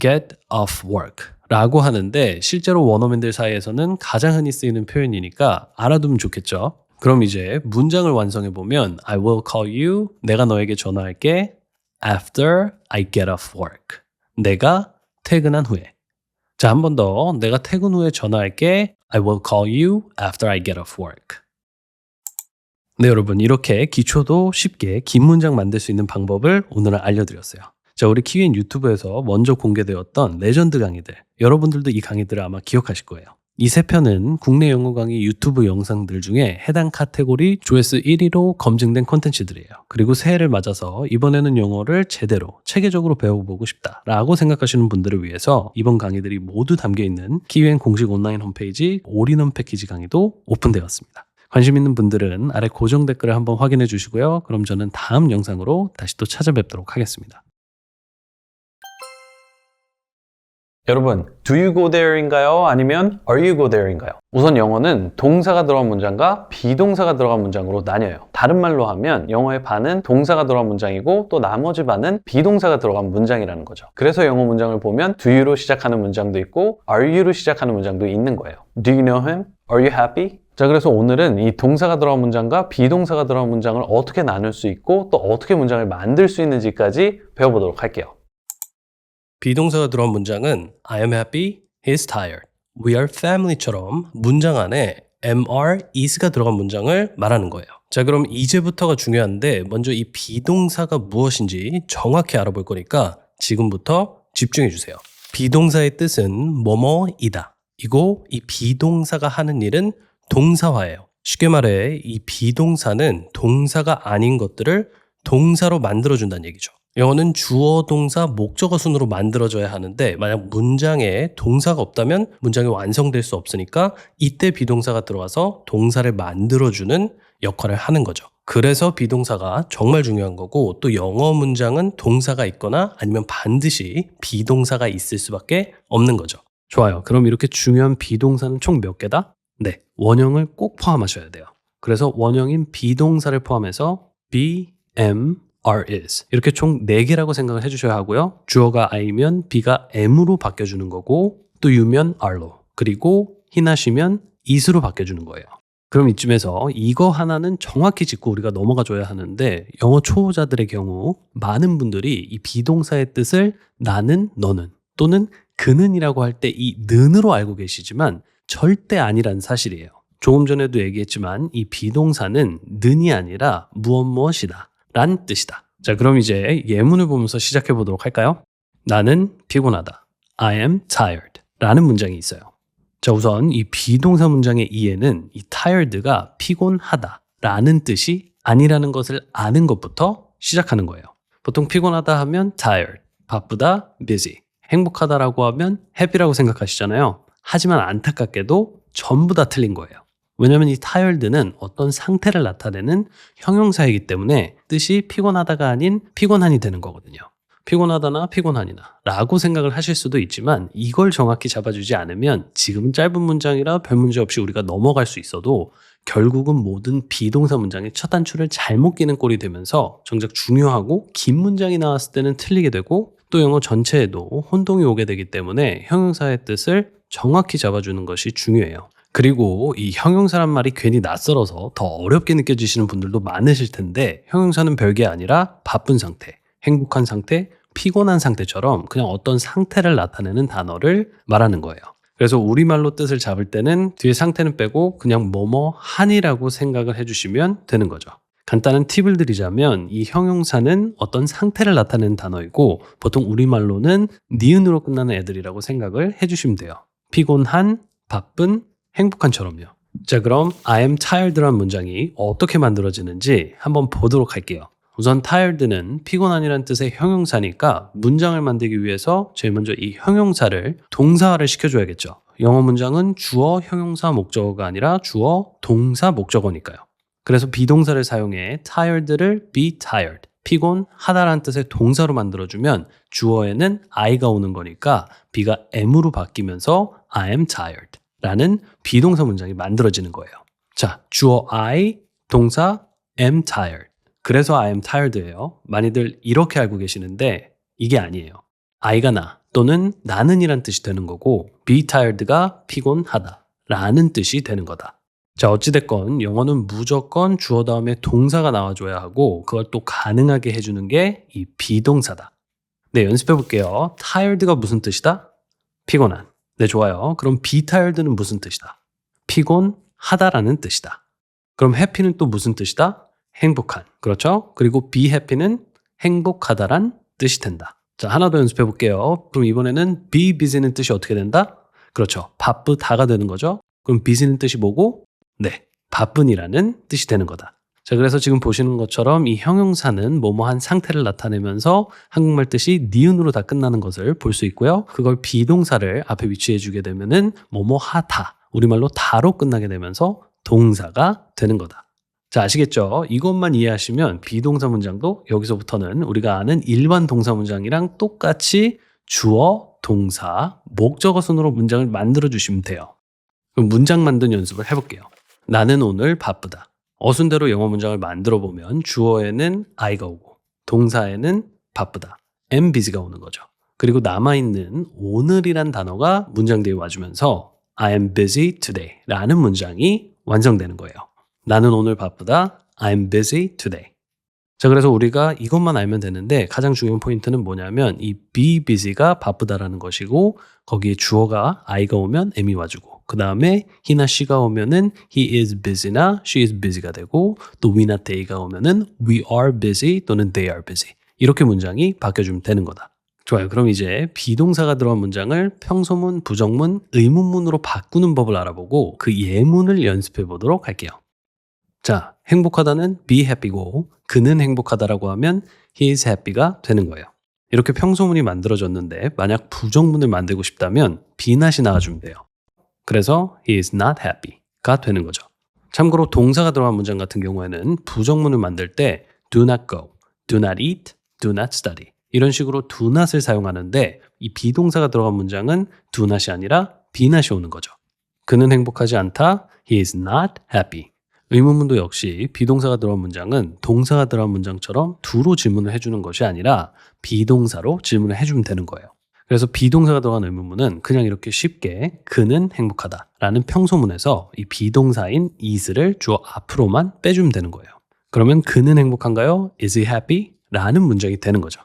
get off work 라고 하는데 실제로 원어민들 사이에서는 가장 흔히 쓰이는 표현이니까 알아두면 좋겠죠. 그럼 이제 문장을 완성해 보면 I will call you, 내가 너에게 전화할게 after I get off work. 내가 퇴근한 후에. 자, 한 번 더. 내가 퇴근 후에 전화할게 I will call you after I get off work. 네, 여러분, 이렇게 기초도 쉽게 긴 문장 만들 수 있는 방법을 오늘 알려드렸어요. 자, 우리 키위인 유튜브에서 먼저 공개되었던 레전드 강의들, 여러분들도 이 강의들을 아마 기억하실 거예요. 이 세 편은 국내 영어 강의 유튜브 영상들 중에 해당 카테고리 조회수 1위로 검증된 콘텐츠들이에요. 그리고 새해를 맞아서 이번에는 영어를 제대로 체계적으로 배워보고 싶다라고 생각하시는 분들을 위해서 이번 강의들이 모두 담겨있는 키위엔 공식 온라인 홈페이지 올인원 패키지 강의도 오픈되었습니다. 관심 있는 분들은 아래 고정 댓글을 한번 확인해 주시고요. 그럼 저는 다음 영상으로 다시 또 찾아뵙도록 하겠습니다. 여러분, do you go there인가요? 아니면 are you go there인가요? 우선 영어는 동사가 들어간 문장과 비동사가 들어간 문장으로 나뉘어요. 다른 말로 하면 영어의 반은 동사가 들어간 문장이고 또 나머지 반은 비동사가 들어간 문장이라는 거죠. 그래서 영어 문장을 보면 do you로 시작하는 문장도 있고 are you로 시작하는 문장도 있는 거예요. Do you know him? Are you happy? 자, 그래서 오늘은 이 동사가 들어간 문장과 비동사가 들어간 문장을 어떻게 나눌 수 있고 또 어떻게 문장을 만들 수 있는지까지 배워보도록 할게요. 비동사가 들어간 문장은 I am happy, he is tired, we are family처럼 문장 안에 MR, is가 들어간 문장을 말하는 거예요. 자, 그럼 이제부터가 중요한데 먼저 이 비동사가 무엇인지 정확히 알아볼 거니까 지금부터 집중해 주세요. 비동사의 뜻은 뭐뭐이다. 이고 이 비동사가 하는 일은 동사화예요. 쉽게 말해 이 비동사는 동사가 아닌 것들을 동사로 만들어준다는 얘기죠. 영어는 주어, 동사, 목적어 순으로 만들어져야 하는데 만약 문장에 동사가 없다면 문장이 완성될 수 없으니까 이때 비동사가 들어와서 동사를 만들어주는 역할을 하는 거죠. 그래서 비동사가 정말 중요한 거고 또 영어 문장은 동사가 있거나 아니면 반드시 비동사가 있을 수밖에 없는 거죠. 좋아요. 그럼 이렇게 중요한 비동사는 총 몇 개다? 네, 원형을 꼭 포함하셔야 돼요. 그래서 원형인 비동사를 포함해서 be, am, are, is 이렇게 총 4개라고 생각을 해주셔야 하고요. 주어가 I면 B가 M으로 바뀌어주는 거고 또 you면 are로 그리고 he나 she면 is로 바뀌어주는 거예요. 그럼 이쯤에서 이거 하나는 정확히 짚고 우리가 넘어가줘야 하는데 영어 초보자들의 경우 많은 분들이 이 비동사의 뜻을 나는, 너는 또는 그는이라고 할 때 이 는으로 알고 계시지만 절대 아니란 사실이에요. 조금 전에도 얘기했지만 이 비동사는 는이 아니라 무엇무엇이다 란 뜻이다. 자, 그럼 이제 예문을 보면서 시작해 보도록 할까요? 나는 피곤하다. I am tired 라는 문장이 있어요. 자, 우선 이 비동사 문장의 이해는 이 tired가 피곤하다 라는 뜻이 아니라는 것을 아는 것부터 시작하는 거예요. 보통 피곤하다 하면 tired, 바쁘다, busy, 행복하다라고 하면 happy라고 생각하시잖아요. 하지만 안타깝게도 전부 다 틀린 거예요. 왜냐하면 이 tired는 어떤 상태를 나타내는 형용사이기 때문에 뜻이 피곤하다가 아닌 피곤한이 되는 거거든요. 피곤하다나 피곤하니나 라고 생각을 하실 수도 있지만 이걸 정확히 잡아주지 않으면 지금 짧은 문장이라 별 문제 없이 우리가 넘어갈 수 있어도 결국은 모든 비동사 문장의 첫 단추를 잘못 끼는 꼴이 되면서 정작 중요하고 긴 문장이 나왔을 때는 틀리게 되고 또 영어 전체에도 혼동이 오게 되기 때문에 형용사의 뜻을 정확히 잡아주는 것이 중요해요. 그리고 이 형용사란 말이 괜히 낯설어서 더 어렵게 느껴지시는 분들도 많으실 텐데 형용사는 별게 아니라 바쁜 상태, 행복한 상태, 피곤한 상태처럼 그냥 어떤 상태를 나타내는 단어를 말하는 거예요. 그래서 우리말로 뜻을 잡을 때는 뒤에 상태는 빼고 그냥 뭐뭐 하니라고 생각을 해주시면 되는 거죠. 간단한 팁을 드리자면 이 형용사는 어떤 상태를 나타내는 단어이고 보통 우리말로는 니은으로 끝나는 애들이라고 생각을 해주시면 돼요. 피곤한, 바쁜, 행복한처럼요. 자, 그럼 I am tired란 문장이 어떻게 만들어지는지 한번 보도록 할게요. 우선 tired는 피곤한이란 뜻의 형용사니까 문장을 만들기 위해서 제일 먼저 이 형용사를 동사화를 시켜줘야겠죠. 영어 문장은 주어, 형용사, 목적어가 아니라 주어, 동사, 목적어니까요. 그래서 비동사를 사용해 tired를 be tired, 피곤하다라는 뜻의 동사로 만들어주면 주어에는 I가 오는 거니까 B가 M으로 바뀌면서 I am tired 라는 비동사 문장이 만들어지는 거예요. 자, 주어 I, 동사 am tired. 그래서 I am tired예요. 많이들 이렇게 알고 계시는데 이게 아니에요. I가 나 또는 나는 이란 뜻이 되는 거고 be tired가 피곤하다 라는 뜻이 되는 거다. 자, 어찌됐건 영어는 무조건 주어 다음에 동사가 나와줘야 하고 그걸 또 가능하게 해주는 게 이 비동사다. 네, 연습해 볼게요. tired가 무슨 뜻이다? 피곤한. 네, 좋아요. 그럼 be tired는 무슨 뜻이다? 피곤하다라는 뜻이다. 그럼 happy는 또 무슨 뜻이다? 행복한. 그렇죠? 그리고 be happy는 행복하다란 뜻이 된다. 자, 하나 더 연습해 볼게요. 그럼 이번에는 be busy는 뜻이 어떻게 된다? 그렇죠. 바쁘다가 되는 거죠. 그럼 busy는 뜻이 뭐고? 네, 바쁜이라는 뜻이 되는 거다. 자, 그래서 지금 보시는 것처럼 이 형용사는 뭐뭐한 상태를 나타내면서 한국말 뜻이 니은으로 다 끝나는 것을 볼 수 있고요. 그걸 비동사를 앞에 위치해 주게 되면은 뭐뭐하다, 우리말로 다로 끝나게 되면서 동사가 되는 거다. 자, 아시겠죠? 이것만 이해하시면 비동사 문장도 여기서부터는 우리가 아는 일반 동사 문장이랑 똑같이 주어, 동사, 목적어 순으로 문장을 만들어 주시면 돼요. 그럼 문장 만든 연습을 해볼게요. 나는 오늘 바쁘다. 어순대로 영어 문장을 만들어 보면 주어에는 I가 오고 동사에는 바쁘다, am busy가 오는 거죠. 그리고 남아있는 오늘이란 단어가 문장 뒤에 와주면서 I am busy today 라는 문장이 완성되는 거예요. 나는 오늘 바쁘다. I am busy today. 자, 그래서 우리가 이것만 알면 되는데 가장 중요한 포인트는 뭐냐면 이 be busy가 바쁘다라는 것이고 거기에 주어가 I가 오면 am이 와주고 그 그 다음에 he나 she가 오면은 he is busy나 she is busy가 되고 또 we나 they가 오면은 we are busy 또는 they are busy. 이렇게 문장이 바뀌어주면 되는 거다. 좋아요. 그럼 이제 비동사가 들어간 문장을 평소문, 부정문, 의문문으로 바꾸는 법을 알아보고 그 예문을 연습해 보도록 할게요. 자, 행복하다는 be happy고 그는 행복하다라고 하면 he is happy가 되는 거예요. 이렇게 평소문이 만들어졌는데 만약 부정문을 만들고 싶다면 be not이 나와주면 돼요. 그래서 he is not happy가 되는 거죠. 참고로 동사가 들어간 문장 같은 경우에는 부정문을 만들 때 do not go, do not eat, do not study 이런 식으로 do not을 사용하는데 이 비동사가 들어간 문장은 do not이 아니라 be not이 오는 거죠. 그는 행복하지 않다, he is not happy. 의문문도 역시 비동사가 들어간 문장은 동사가 들어간 문장처럼 do로 질문을 해주는 것이 아니라 비동사로 질문을 해주면 되는 거예요. 그래서 비동사가 들어간 의문문은 그냥 이렇게 쉽게 그는 행복하다라는 평소문에서 이 비동사인 is를 주어 앞으로만 빼주면 되는 거예요. 그러면 그는 행복한가요? Is he happy? 라는 문장이 되는 거죠.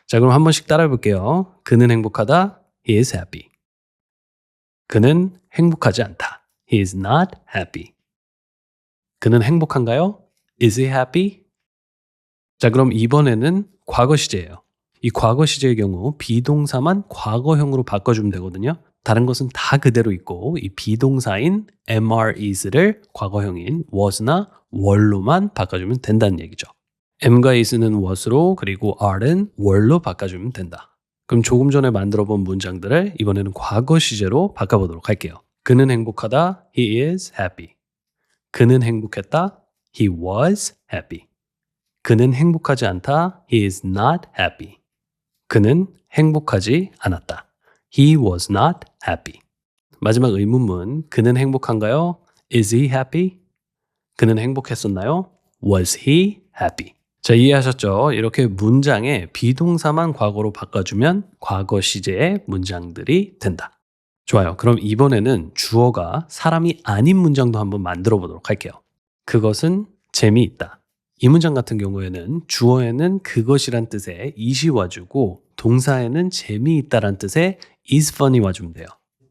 자, 그럼 한 번씩 따라해 볼게요. 그는 행복하다. He is happy. 그는 행복하지 않다. He is not happy. 그는 행복한가요? Is he happy? 자, 그럼 이번에는 과거 시제예요. 이 과거 시제의 경우 비동사만 과거형으로 바꿔주면 되거든요. 다른 것은 다 그대로 있고 이 비동사인 MR is를 과거형인 was나 were로만 바꿔주면 된다는 얘기죠. M과 is는 was로 그리고 R은 were로 바꿔주면 된다. 그럼 조금 전에 만들어본 문장들을 이번에는 과거 시제로 바꿔보도록 할게요. 그는 행복하다. He is happy. 그는 행복했다. He was happy. 그는 행복하지 않다. He is not happy. 그는 행복하지 않았다. He was not happy. 마지막 의문문. 그는 행복한가요? Is he happy? 그는 행복했었나요? Was he happy? 자, 이해하셨죠? 이렇게 문장에 비동사만 과거로 바꿔주면 과거 시제의 문장들이 된다. 좋아요. 그럼 이번에는 주어가 사람이 아닌 문장도 한번 만들어 보도록 할게요. 그것은 재미있다. 이 문장 같은 경우에는 주어에는 그것이란 뜻의 it이 와주고 동사에는 재미있다란 뜻의 is fun이 와주면 돼요.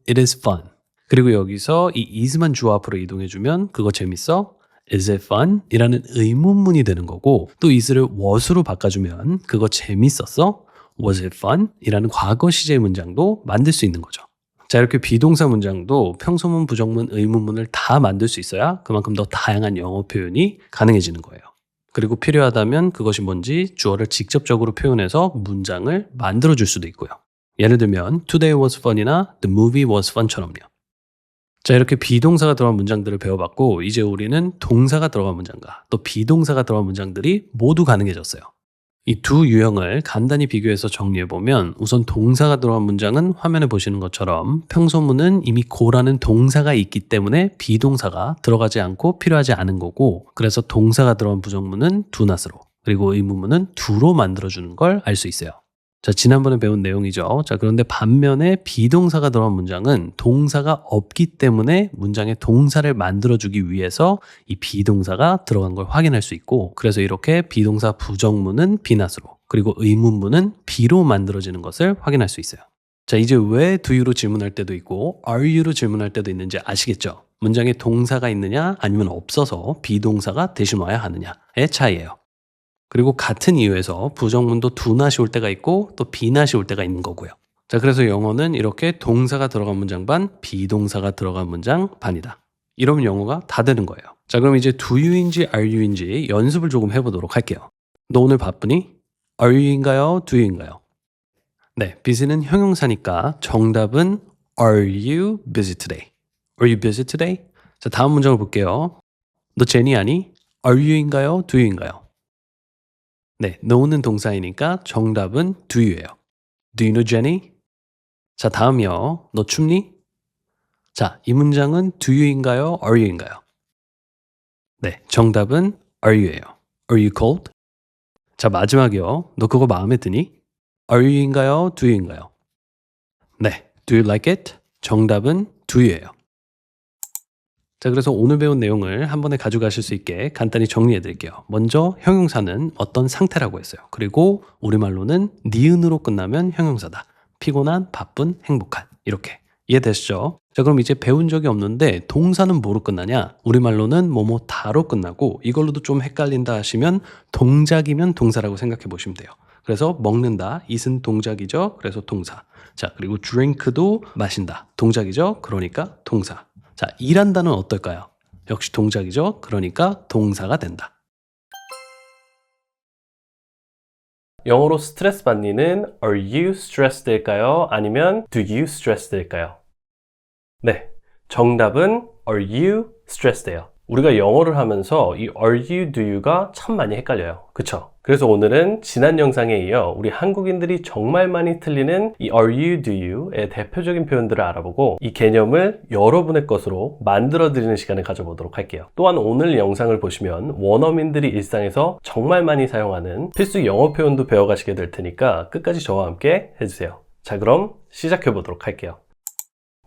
It is fun. 그리고 여기서 이 is만 주어 앞으로 이동해주면 그거 재밌어? Is it fun? 이라는 의문문이 되는 거고 또 is를 was로 바꿔주면 그거 재밌었어? Was it fun? 이라는 과거 시제 문장도 만들 수 있는 거죠. 자, 이렇게 비동사 문장도 평소문, 부정문, 의문문을 다 만들 수 있어야 그만큼 더 다양한 영어 표현이 가능해지는 거예요. 그리고 필요하다면 그것이 뭔지 주어를 직접적으로 표현해서 문장을 만들어줄 수도 있고요. 예를 들면 Today was fun이나 The movie was fun처럼요. 자, 이렇게 비동사가 들어간 문장들을 배워봤고 이제 우리는 동사가 들어간 문장과 또 비동사가 들어간 문장들이 모두 가능해졌어요. 이 두 유형을 간단히 비교해서 정리해보면 우선 동사가 들어간 문장은 화면에 보시는 것처럼 평소문은 이미 고라는 동사가 있기 때문에 비동사가 들어가지 않고 필요하지 않은 거고 그래서 동사가 들어간 부정문은 do not으로 그리고 의문문은 do로 만들어주는 걸 알 수 있어요. 자, 지난번에 배운 내용이죠. 자, 그런데 반면에 비동사가 들어간 문장은 동사가 없기 때문에 문장에 동사를 만들어주기 위해서 이 비동사가 들어간 걸 확인할 수 있고 그래서 이렇게 비동사 부정문은 be not으로 그리고 의문문은 be로 만들어지는 것을 확인할 수 있어요. 자, 이제 왜 do you로 질문할 때도 있고 are you로 질문할 때도 있는지 아시겠죠? 문장에 동사가 있느냐 아니면 없어서 비동사가 대신 와야 하느냐의 차이예요. 그리고 같은 이유에서 부정문도 do not이 올 때가 있고 또 be not이 올 때가 있는 거고요. 자, 그래서 영어는 이렇게 동사가 들어간 문장 반, 비동사가 들어간 문장 반이다. 이러면 영어가 다 되는 거예요. 자, 그럼 이제 do you인지 are you인지 연습을 조금 해보도록 할게요. 너 오늘 바쁘니? are you인가요? do you인가요? 네, busy는 형용사니까 정답은 are you busy today? Are you busy today? 자, 다음 문장을 볼게요. 너 제니 아니? are you인가요? do you인가요? 네, know는 동사이니까 정답은 do you예요. Do you know Jenny? 자, 다음이요. 너 춥니? 자, 이 문장은 do you인가요? are you인가요? 네, 정답은 are you예요. Are you cold? 자, 마지막이요. 너 그거 마음에 드니? are you인가요? do you인가요? 네, do you like it? 정답은 do you예요. 자, 그래서 오늘 배운 내용을 한 번에 가져가실 수 있게 간단히 정리해 드릴게요. 먼저 형용사는 어떤 상태라고 했어요. 그리고 우리말로는 니은으로 끝나면 형용사다. 피곤한, 바쁜, 행복한 이렇게 이해되시죠? 자, 그럼 이제 배운 적이 없는데 동사는 뭐로 끝나냐? 우리말로는 뭐뭐 다로 끝나고 이걸로도 좀 헷갈린다 하시면 동작이면 동사라고 생각해 보시면 돼요. 그래서 먹는다, eat은 동작이죠. 그래서 동사. 자, 그리고 drink도 마신다. 동작이죠. 그러니까 동사. 자, 일한다는 어떨까요? 역시 동작이죠. 그러니까 동사가 된다. 영어로 스트레스 받니는 are you stressed일까요? 아니면 do you stressed일까요? 네, 정답은 are you stressed예요. 우리가 영어를 하면서 이 are you, do you가 참 많이 헷갈려요. 그쵸? 그래서 오늘은 지난 영상에 이어 우리 한국인들이 정말 많이 틀리는 이 are you, do you의 대표적인 표현들을 알아보고 이 개념을 여러분의 것으로 만들어드리는 시간을 가져보도록 할게요. 또한 오늘 영상을 보시면 원어민들이 일상에서 정말 많이 사용하는 필수 영어 표현도 배워가시게 될 테니까 끝까지 저와 함께 해주세요. 자, 그럼 시작해보도록 할게요.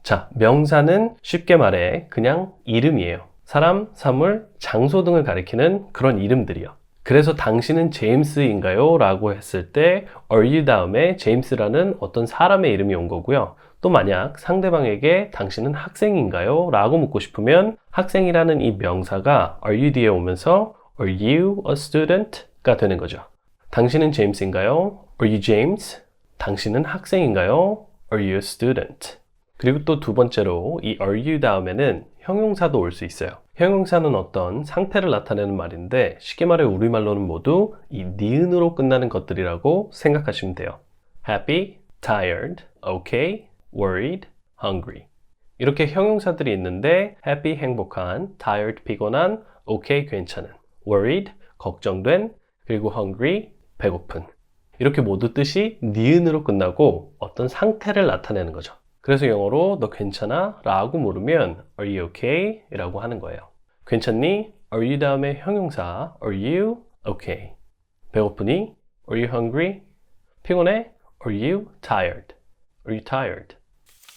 자, 명사는 쉽게 말해 그냥 이름이에요. 사람, 사물, 장소 등을 가리키는 그런 이름들이요. 그래서 당신은 제임스인가요? 라고 했을 때 are you 다음에 제임스라는 어떤 사람의 이름이 온 거고요. 또 만약 상대방에게 당신은 학생인가요? 라고 묻고 싶으면 학생이라는 이 명사가 are you 뒤에 오면서 are you a student? 가 되는 거죠. 당신은 제임스인가요? Are you James? 당신은 학생인가요? Are you a student? 그리고 또 두 번째로 이 are you 다음에는 형용사도 올 수 있어요. 형용사는 어떤 상태를 나타내는 말인데 쉽게 말해 우리말로는 모두 이 니은으로 끝나는 것들이라고 생각하시면 돼요. happy, tired, okay, worried, hungry. 이렇게 형용사들이 있는데 happy, 행복한, tired, 피곤한, okay, 괜찮은, worried, 걱정된, 그리고 hungry, 배고픈. 이렇게 모두 뜻이 니은으로 끝나고 어떤 상태를 나타내는 거죠. 그래서 영어로 너 괜찮아? 라고 물으면 Are you okay? 라고 하는 거예요. 괜찮니? Are you 다음에 형용사 Are you okay? 배고프니? Are you hungry? 피곤해? Are you tired? Are you tired?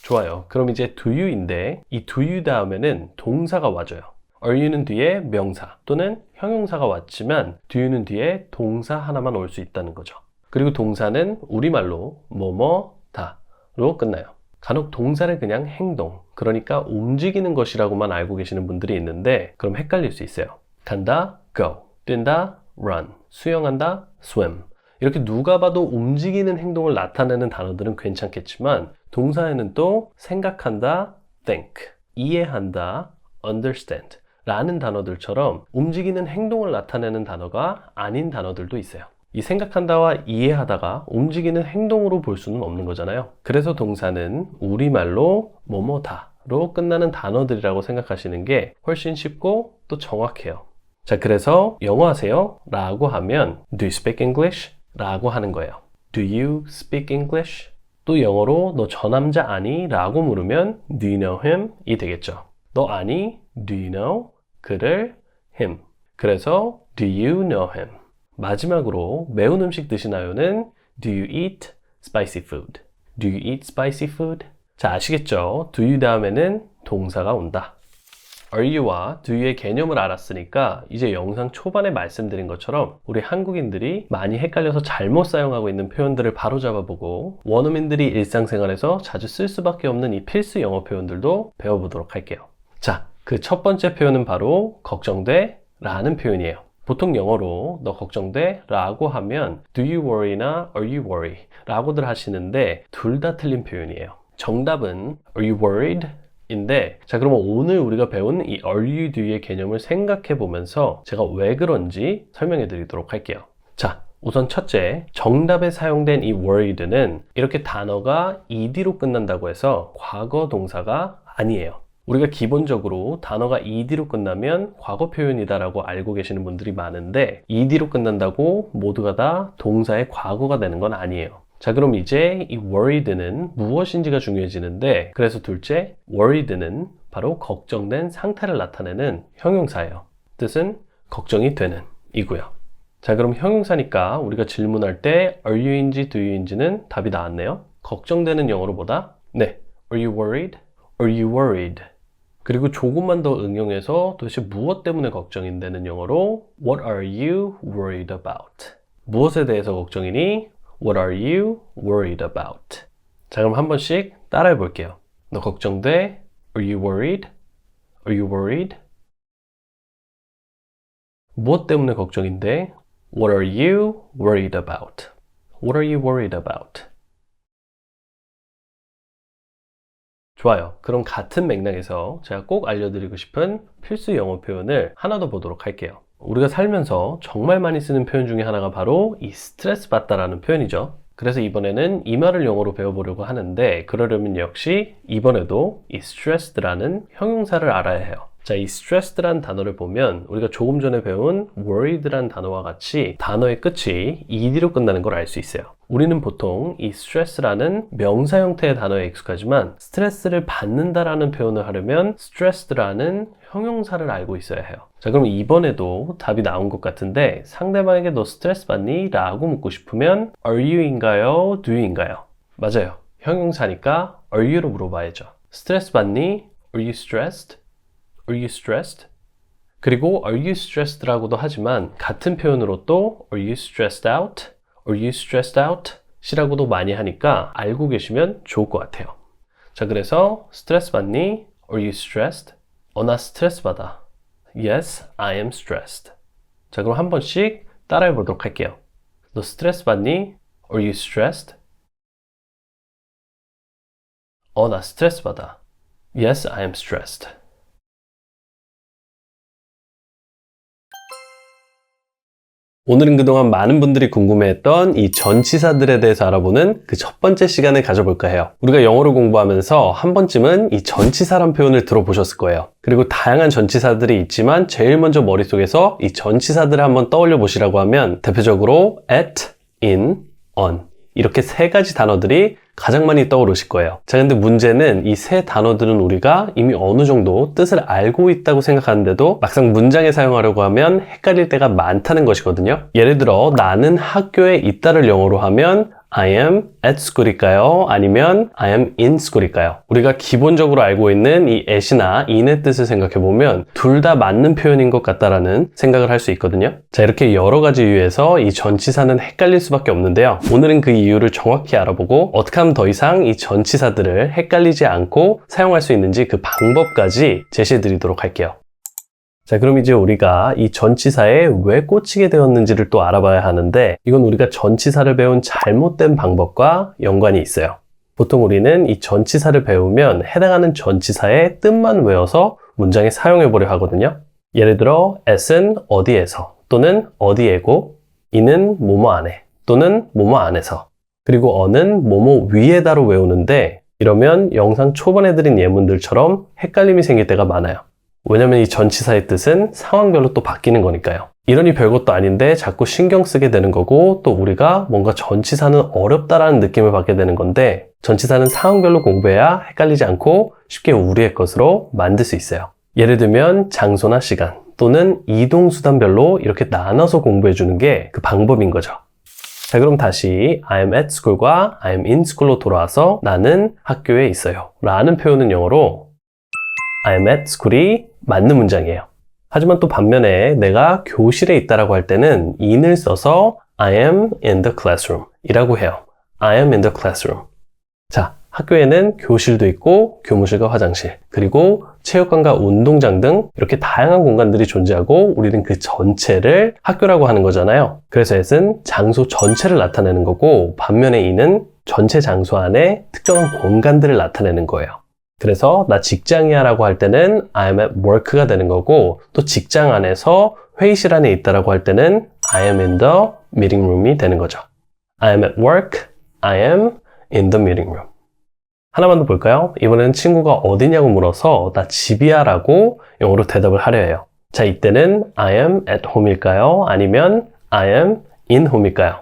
좋아요. 그럼 이제 do you인데 이 do you 다음에는 동사가 와줘요. Are you는 뒤에 명사 또는 형용사가 왔지만 do you는 뒤에 동사 하나만 올 수 있다는 거죠. 그리고 동사는 우리말로 뭐뭐 다로 끝나요. 간혹 동사를 그냥 행동, 그러니까 움직이는 것이라고만 알고 계시는 분들이 있는데 그럼 헷갈릴 수 있어요. 간다, go, 뛴다, run, 수영한다, swim. 이렇게 누가 봐도 움직이는 행동을 나타내는 단어들은 괜찮겠지만 동사에는 또 생각한다, think, 이해한다, understand 라는 단어들처럼 움직이는 행동을 나타내는 단어가 아닌 단어들도 있어요. 이 생각한다와 이해하다가 움직이는 행동으로 볼 수는 없는 거잖아요. 그래서 동사는 우리말로 뭐뭐다로 끝나는 단어들이라고 생각하시는 게 훨씬 쉽고 또 정확해요. 자, 그래서 영어 하세요? 라고 하면 Do you speak English? 라고 하는 거예요. Do you speak English? 또 영어로 너 저 남자 아니? 라고 물으면 Do you know him? 이 되겠죠. 너 아니? Do you know? 그를 him. 그래서 Do you know him? 마지막으로 매운 음식 드시나요는 Do you eat spicy food? Do you eat spicy food? 자, 아시겠죠? Do you 다음에는 동사가 온다. Are you와 do you의 개념을 알았으니까 이제 영상 초반에 말씀드린 것처럼 우리 한국인들이 많이 헷갈려서 잘못 사용하고 있는 표현들을 바로잡아보고 원어민들이 일상생활에서 자주 쓸 수밖에 없는 이 필수 영어 표현들도 배워보도록 할게요. 자, 그 첫 번째 표현은 바로 걱정돼 라는 표현이에요. 보통 영어로 너 걱정돼? 라고 하면 Do you worry나 Are you worry? 라고들 하시는데 둘 다 틀린 표현이에요. 정답은 Are you worried? 인데 자, 그러면 오늘 우리가 배운 이 Are you, do you의 개념을 생각해 보면서 제가 왜 그런지 설명해 드리도록 할게요. 자, 우선 첫째, 정답에 사용된 이 worried는 이렇게 단어가 ed로 끝난다고 해서 과거 동사가 아니에요. 우리가 기본적으로 단어가 ed로 끝나면 과거 표현이다라고 알고 계시는 분들이 많은데 ed로 끝난다고 모두가 다 동사의 과거가 되는 건 아니에요. 자, 그럼 이제 이 worried는 무엇인지가 중요해지는데 그래서 둘째, worried는 바로 걱정된 상태를 나타내는 형용사예요. 뜻은 걱정이 되는 이고요. 자, 그럼 형용사니까 우리가 질문할 때 are you인지 do you인지는 답이 나왔네요. 걱정되는 영어로 뭐다? 네, are you worried? Are you worried? 그리고 조금만 더 응용해서 도대체 무엇 때문에 걱정인되는 영어로 What are you worried about? 무엇에 대해서 걱정이니? What are you worried about? 자, 그럼 한 번씩 따라해 볼게요. 너 걱정돼? Are you worried? Are you worried? 무엇 때문에 걱정인데? What are you worried about? What are you worried about? 좋아요. 그럼 같은 맥락에서 제가 꼭 알려드리고 싶은 필수 영어 표현을 하나 더 보도록 할게요. 우리가 살면서 정말 많이 쓰는 표현 중에 하나가 바로 이 스트레스 받다라는 표현이죠. 그래서 이번에는 이 말을 영어로 배워보려고 하는데 그러려면 역시 이번에도 이 stressed라는 형용사를 알아야 해요. 자, 이 stressed라는 단어를 보면 우리가 조금 전에 배운 worried라는 단어와 같이 단어의 끝이 ed로 끝나는 걸 알 수 있어요. 우리는 보통 이 stress라는 명사 형태의 단어에 익숙하지만 스트레스를 받는다라는 표현을 하려면 stressed라는 형용사를 알고 있어야 해요. 자, 그럼 이번에도 답이 나온 것 같은데 상대방에게 너 스트레스 받니? 라고 묻고 싶으면 are you인가요? do you인가요? 맞아요. 형용사니까 are you로 물어봐야죠. 스트레스 받니? Are you stressed? Are you stressed? 그리고 are you stressed라고도 하지만 같은 표현으로 또 are you stressed out? Are you stressed out? 이라고도 많이 하니까 알고 계시면 좋을 것 같아요. 자, 그래서 스트레스 받니? Are you stressed? 나 스트레스 받아. Yes, I am stressed. 자, 그럼 한 번씩 따라해 보도록 할게요. 너 스트레스 받니? Are you stressed? 나 스트레스 받아. Yes, I am stressed. 오늘은 그동안 많은 분들이 궁금해했던 이 전치사들에 대해서 알아보는 그 첫 번째 시간을 가져볼까 해요. 우리가 영어를 공부하면서 한 번쯤은 이 전치사란 표현을 들어보셨을 거예요. 그리고 다양한 전치사들이 있지만 제일 먼저 머릿속에서 이 전치사들을 한번 떠올려 보시라고 하면 대표적으로 at, in, on 이렇게 세 가지 단어들이 가장 많이 떠오르실 거예요. 자, 근데 문제는 이 세 단어들은 우리가 이미 어느 정도 뜻을 알고 있다고 생각하는데도 막상 문장에 사용하려고 하면 헷갈릴 때가 많다는 것이거든요. 예를 들어 나는 학교에 있다를 영어로 하면 I am at school일까요? 아니면 I am in school일까요? 우리가 기본적으로 알고 있는 이 at이나 in의 뜻을 생각해보면 둘 다 맞는 표현인 것 같다라는 생각을 할 수 있거든요. 자, 이렇게 여러 가지 이유에서 이 전치사는 헷갈릴 수밖에 없는데요. 오늘은 그 이유를 정확히 알아보고 어떻게 하면 더 이상 이 전치사들을 헷갈리지 않고 사용할 수 있는지 그 방법까지 제시해드리도록 할게요. 자, 그럼 이제 우리가 이 전치사에 왜 꽂히게 되었는지를 또 알아봐야 하는데 이건 우리가 전치사를 배운 잘못된 방법과 연관이 있어요. 보통 우리는 이 전치사를 배우면 해당하는 전치사의 뜻만 외워서 문장에 사용해 보려 하거든요. 예를 들어 at은 어디에서 또는 어디에고 in은 뭐뭐 안에 또는 뭐뭐 안에서 그리고 on은 뭐뭐 위에다로 외우는데 이러면 영상 초반에 드린 예문들처럼 헷갈림이 생길 때가 많아요. 왜냐면 이 전치사의 뜻은 상황별로 또 바뀌는 거니까요. 이러니 별것도 아닌데 자꾸 신경 쓰게 되는 거고 또 우리가 뭔가 전치사는 어렵다라는 느낌을 받게 되는 건데 전치사는 상황별로 공부해야 헷갈리지 않고 쉽게 우리의 것으로 만들 수 있어요. 예를 들면 장소나 시간 또는 이동수단별로 이렇게 나눠서 공부해 주는 게 그 방법인 거죠. 자, 그럼 다시 I am at school과 I am in school로 돌아와서 나는 학교에 있어요 라는 표현은 영어로 I am at school이 맞는 문장이에요. 하지만 또 반면에 내가 교실에 있다라고 할 때는 in을 써서 I am in the classroom 이라고 해요. I am in the classroom. 자, 학교에는 교실도 있고 교무실과 화장실 그리고 체육관과 운동장 등 이렇게 다양한 공간들이 존재하고 우리는 그 전체를 학교라고 하는 거잖아요. 그래서 at은 장소 전체를 나타내는 거고 반면에 in은 전체 장소 안에 특정한 공간들을 나타내는 거예요. 그래서 나 직장이야 라고 할 때는 I am at work가 되는 거고 또 직장 안에서 회의실 안에 있다라고 할 때는 I am in the meeting room이 되는 거죠. I am at work, I am in the meeting room. 하나만 더 볼까요? 이번에는 친구가 어디냐고 물어서 나 집이야 라고 영어로 대답을 하려 해요. 자, 이때는 I am at home일까요? 아니면 I am in home일까요?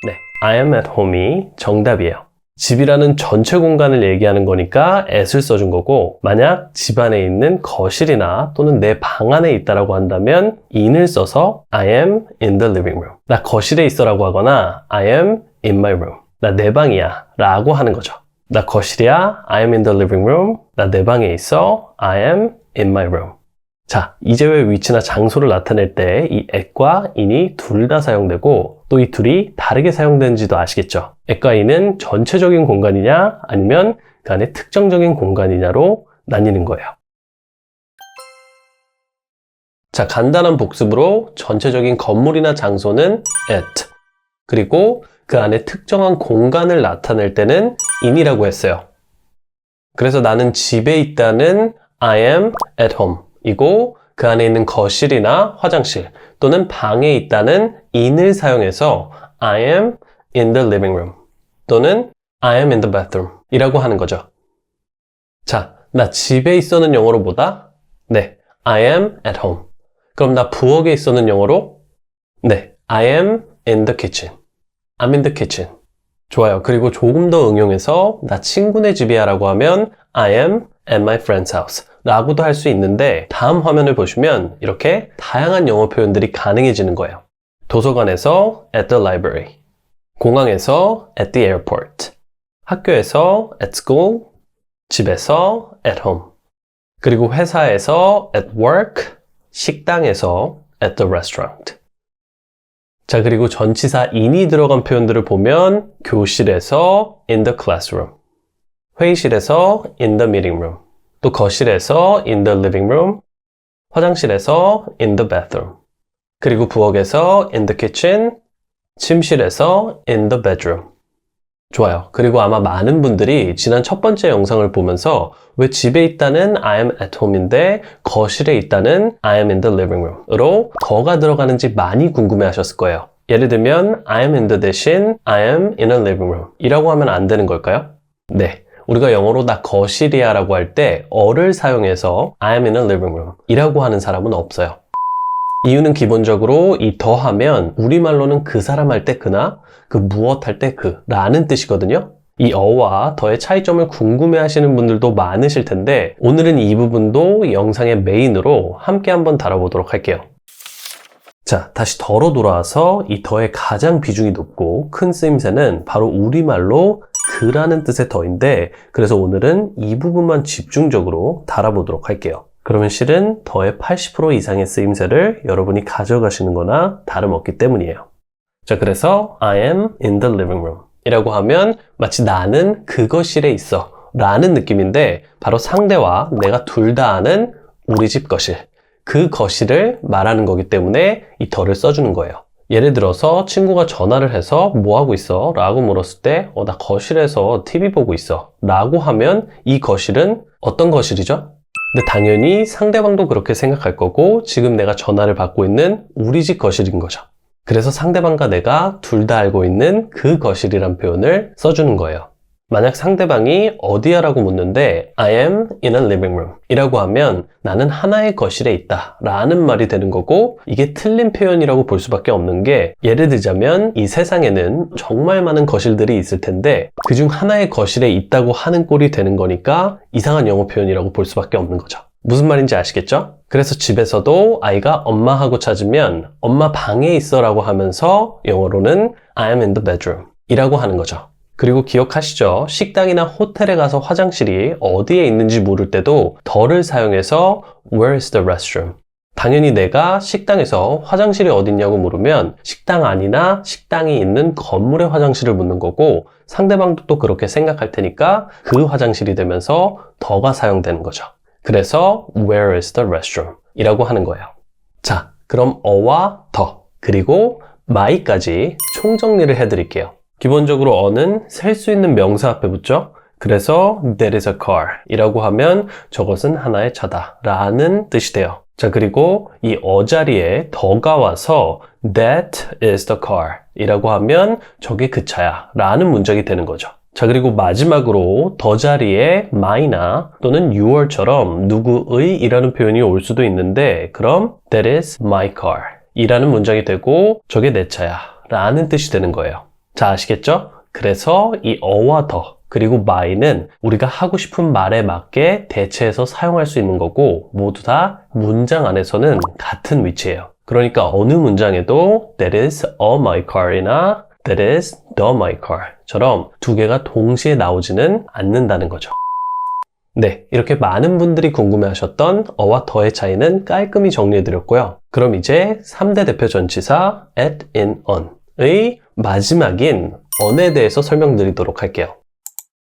네, I am at home이 정답이에요. 집이라는 전체 공간을 얘기하는 거니까 at을 써준 거고 만약 집 안에 있는 거실이나 또는 내 방 안에 있다라고 한다면 in을 써서 I am in the living room. 나 거실에 있어 라고 하거나 I am in my room. 나 내 방이야 라고 하는 거죠. 나 거실이야 I am in the living room. 나 내 방에 있어 I am in my room. 자, 이제 왜 위치나 장소를 나타낼 때 이 at과 in이 둘 다 사용되고 또 이 둘이 다르게 사용되는지도 아시겠죠? at과 in은 전체적인 공간이냐 아니면 그 안에 특정적인 공간이냐로 나뉘는 거예요. 자, 간단한 복습으로 전체적인 건물이나 장소는 at, 그리고 그 안에 특정한 공간을 나타낼 때는 in이라고 했어요. 그래서 나는 집에 있다는 I am at home 이고 그 안에 있는 거실이나 화장실 또는 방에 있다는 in을 사용해서 I am in the living room 또는 I am in the bathroom 이라고 하는 거죠. 자, 나 집에 있어는 영어로 뭐다? 네, I am at home. 그럼 나 부엌에 있어는 영어로? 네, I am in the kitchen. I'm in the kitchen. 좋아요. 그리고 조금 더 응용해서 나 친구네 집이야 라고 하면 I am at my friend's house 라고도 할 수 있는데 다음 화면을 보시면 이렇게 다양한 영어 표현들이 가능해지는 거예요. 도서관에서 at the library, 공항에서 at the airport, 학교에서 at school, 집에서 at home, 그리고 회사에서 at work, 식당에서 at the restaurant. 자, 그리고 전치사 in이 들어간 표현들을 보면 교실에서 in the classroom, 회의실에서 in the meeting room, 또 거실에서 in the living room, 화장실에서 in the bathroom, 그리고 부엌에서 in the kitchen, 침실에서 in the bedroom. 좋아요. 그리고 아마 많은 분들이 지난 첫 번째 영상을 보면서 왜 집에 있다는 I am at home인데 거실에 있다는 I am in the living room으로 더가 들어가는지 많이 궁금해 하셨을 거예요. 예를 들면 I am in the 대신 I am in a living room 이라고 하면 안 되는 걸까요? 네. 우리가 영어로 나 거실이야 라고 할 때 어를 사용해서 I am in a living room 이라고 하는 사람은 없어요. 이유는 기본적으로 이 더하면 우리말로는 그 사람 할 때 그나 그 무엇 할 때 그 라는 뜻이거든요. 이 어와 더의 차이점을 궁금해 하시는 분들도 많으실 텐데 오늘은 이 부분도 영상의 메인으로 함께 한번 다뤄보도록 할게요. 자, 다시 더로 돌아와서 이 더의 가장 비중이 높고 큰 쓰임새는 바로 우리말로 그라는 뜻의 더인데 그래서 오늘은 이 부분만 집중적으로 다뤄보도록 할게요. 그러면 실은 더의 80% 이상의 쓰임새를 여러분이 가져가시는 거나 다름없기 때문이에요. 자, 그래서 I am in the living room 이라고 하면 마치 나는 그 거실에 있어 라는 느낌인데 바로 상대와 내가 둘 다 아는 우리 집 거실, 그 거실을 말하는 거기 때문에 이 더를 써주는 거예요. 예를 들어서 친구가 전화를 해서 뭐 하고 있어? 라고 물었을 때 나 거실에서 TV 보고 있어 라고 하면 이 거실은 어떤 거실이죠? 근데 당연히 상대방도 그렇게 생각할 거고 지금 내가 전화를 받고 있는 우리 집 거실인 거죠. 그래서 상대방과 내가 둘 다 알고 있는 그 거실이란 표현을 써주는 거예요. 만약 상대방이 어디야 라고 묻는데 I am in a living room 이라고 하면 나는 하나의 거실에 있다 라는 말이 되는 거고 이게 틀린 표현이라고 볼 수밖에 없는 게 예를 들자면 이 세상에는 정말 많은 거실들이 있을 텐데 그중 하나의 거실에 있다고 하는 꼴이 되는 거니까 이상한 영어 표현이라고 볼 수밖에 없는 거죠. 무슨 말인지 아시겠죠? 그래서 집에서도 아이가 엄마하고 찾으면 엄마 방에 있어 라고 하면서 영어로는 I am in the bedroom 이라고 하는 거죠. 그리고 기억하시죠? 식당이나 호텔에 가서 화장실이 어디에 있는지 물을 때도 더를 사용해서 Where is the restroom? 당연히 내가 식당에서 화장실이 어딨냐고 물으면 식당 안이나 식당이 있는 건물의 화장실을 묻는 거고 상대방도 또 그렇게 생각할 테니까 그 화장실이 되면서 더가 사용되는 거죠. 그래서 Where is the restroom? 이라고 하는 거예요. 자, 그럼 어와 더 그리고 my까지 총정리를 해드릴게요. 기본적으로 어는 셀 수 있는 명사 앞에 붙죠? 그래서 That is a car 이라고 하면 저것은 하나의 차다 라는 뜻이 돼요. 자, 그리고 이 어 자리에 더가 와서 That is the car 이라고 하면 저게 그 차야 라는 문장이 되는 거죠. 자, 그리고 마지막으로 더 자리에 my나 또는 your처럼 누구의 이라는 표현이 올 수도 있는데 그럼 That is my car 이라는 문장이 되고 저게 내 차야 라는 뜻이 되는 거예요. 자, 아시겠죠? 그래서 이 어와 더 그리고 my는 우리가 하고 싶은 말에 맞게 대체해서 사용할 수 있는 거고 모두 다 문장 안에서는 같은 위치예요. 그러니까 어느 문장에도 That is a my car이나 That is the my car처럼 두 개가 동시에 나오지는 않는다는 거죠. 네, 이렇게 많은 분들이 궁금해하셨던 어와 더의 차이는 깔끔히 정리해드렸고요. 그럼 이제 3대 대표 전치사 at, in, on의 마지막인 on에 대해서 설명드리도록 할게요.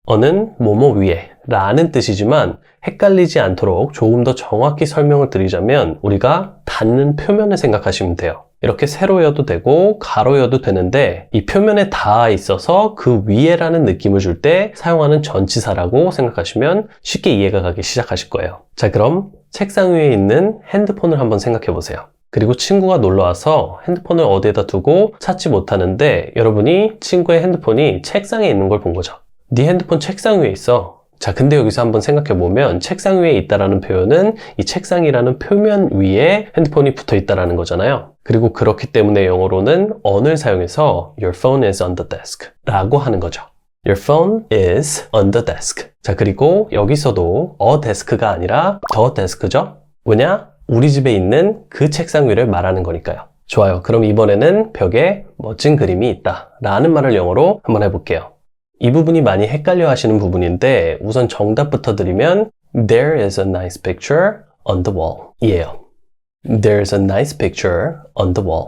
on은 뭐뭐 위에 라는 뜻이지만 헷갈리지 않도록 조금 더 정확히 설명을 드리자면 우리가 닿는 표면을 생각하시면 돼요. 이렇게 세로여도 되고 가로여도 되는데 이 표면에 닿아 있어서 그 위에라는 느낌을 줄 때 사용하는 전치사라고 생각하시면 쉽게 이해가 가기 시작하실 거예요. 자, 그럼 책상 위에 있는 핸드폰을 한번 생각해 보세요. 그리고 친구가 놀러와서 핸드폰을 어디에다 두고 찾지 못하는데 여러분이 친구의 핸드폰이 책상에 있는 걸 본 거죠. 네 핸드폰 책상 위에 있어. 자, 근데 여기서 한번 생각해 보면 책상 위에 있다라는 표현은 이 책상이라는 표면 위에 핸드폰이 붙어 있다라는 거잖아요. 그리고 그렇기 때문에 영어로는 on을 사용해서 Your phone is on the desk 라고 하는 거죠. Your phone is on the desk. 자, 그리고 여기서도 a desk가 아니라 the desk죠. 뭐냐? 우리 집에 있는 그 책상 위를 말하는 거니까요. 좋아요. 그럼 이번에는 벽에 멋진 그림이 있다 라는 말을 영어로 한번 해볼게요. 이 부분이 많이 헷갈려 하시는 부분인데 우선 정답부터 드리면 There is a nice picture on the wall 이에요. There's a nice picture on the wall.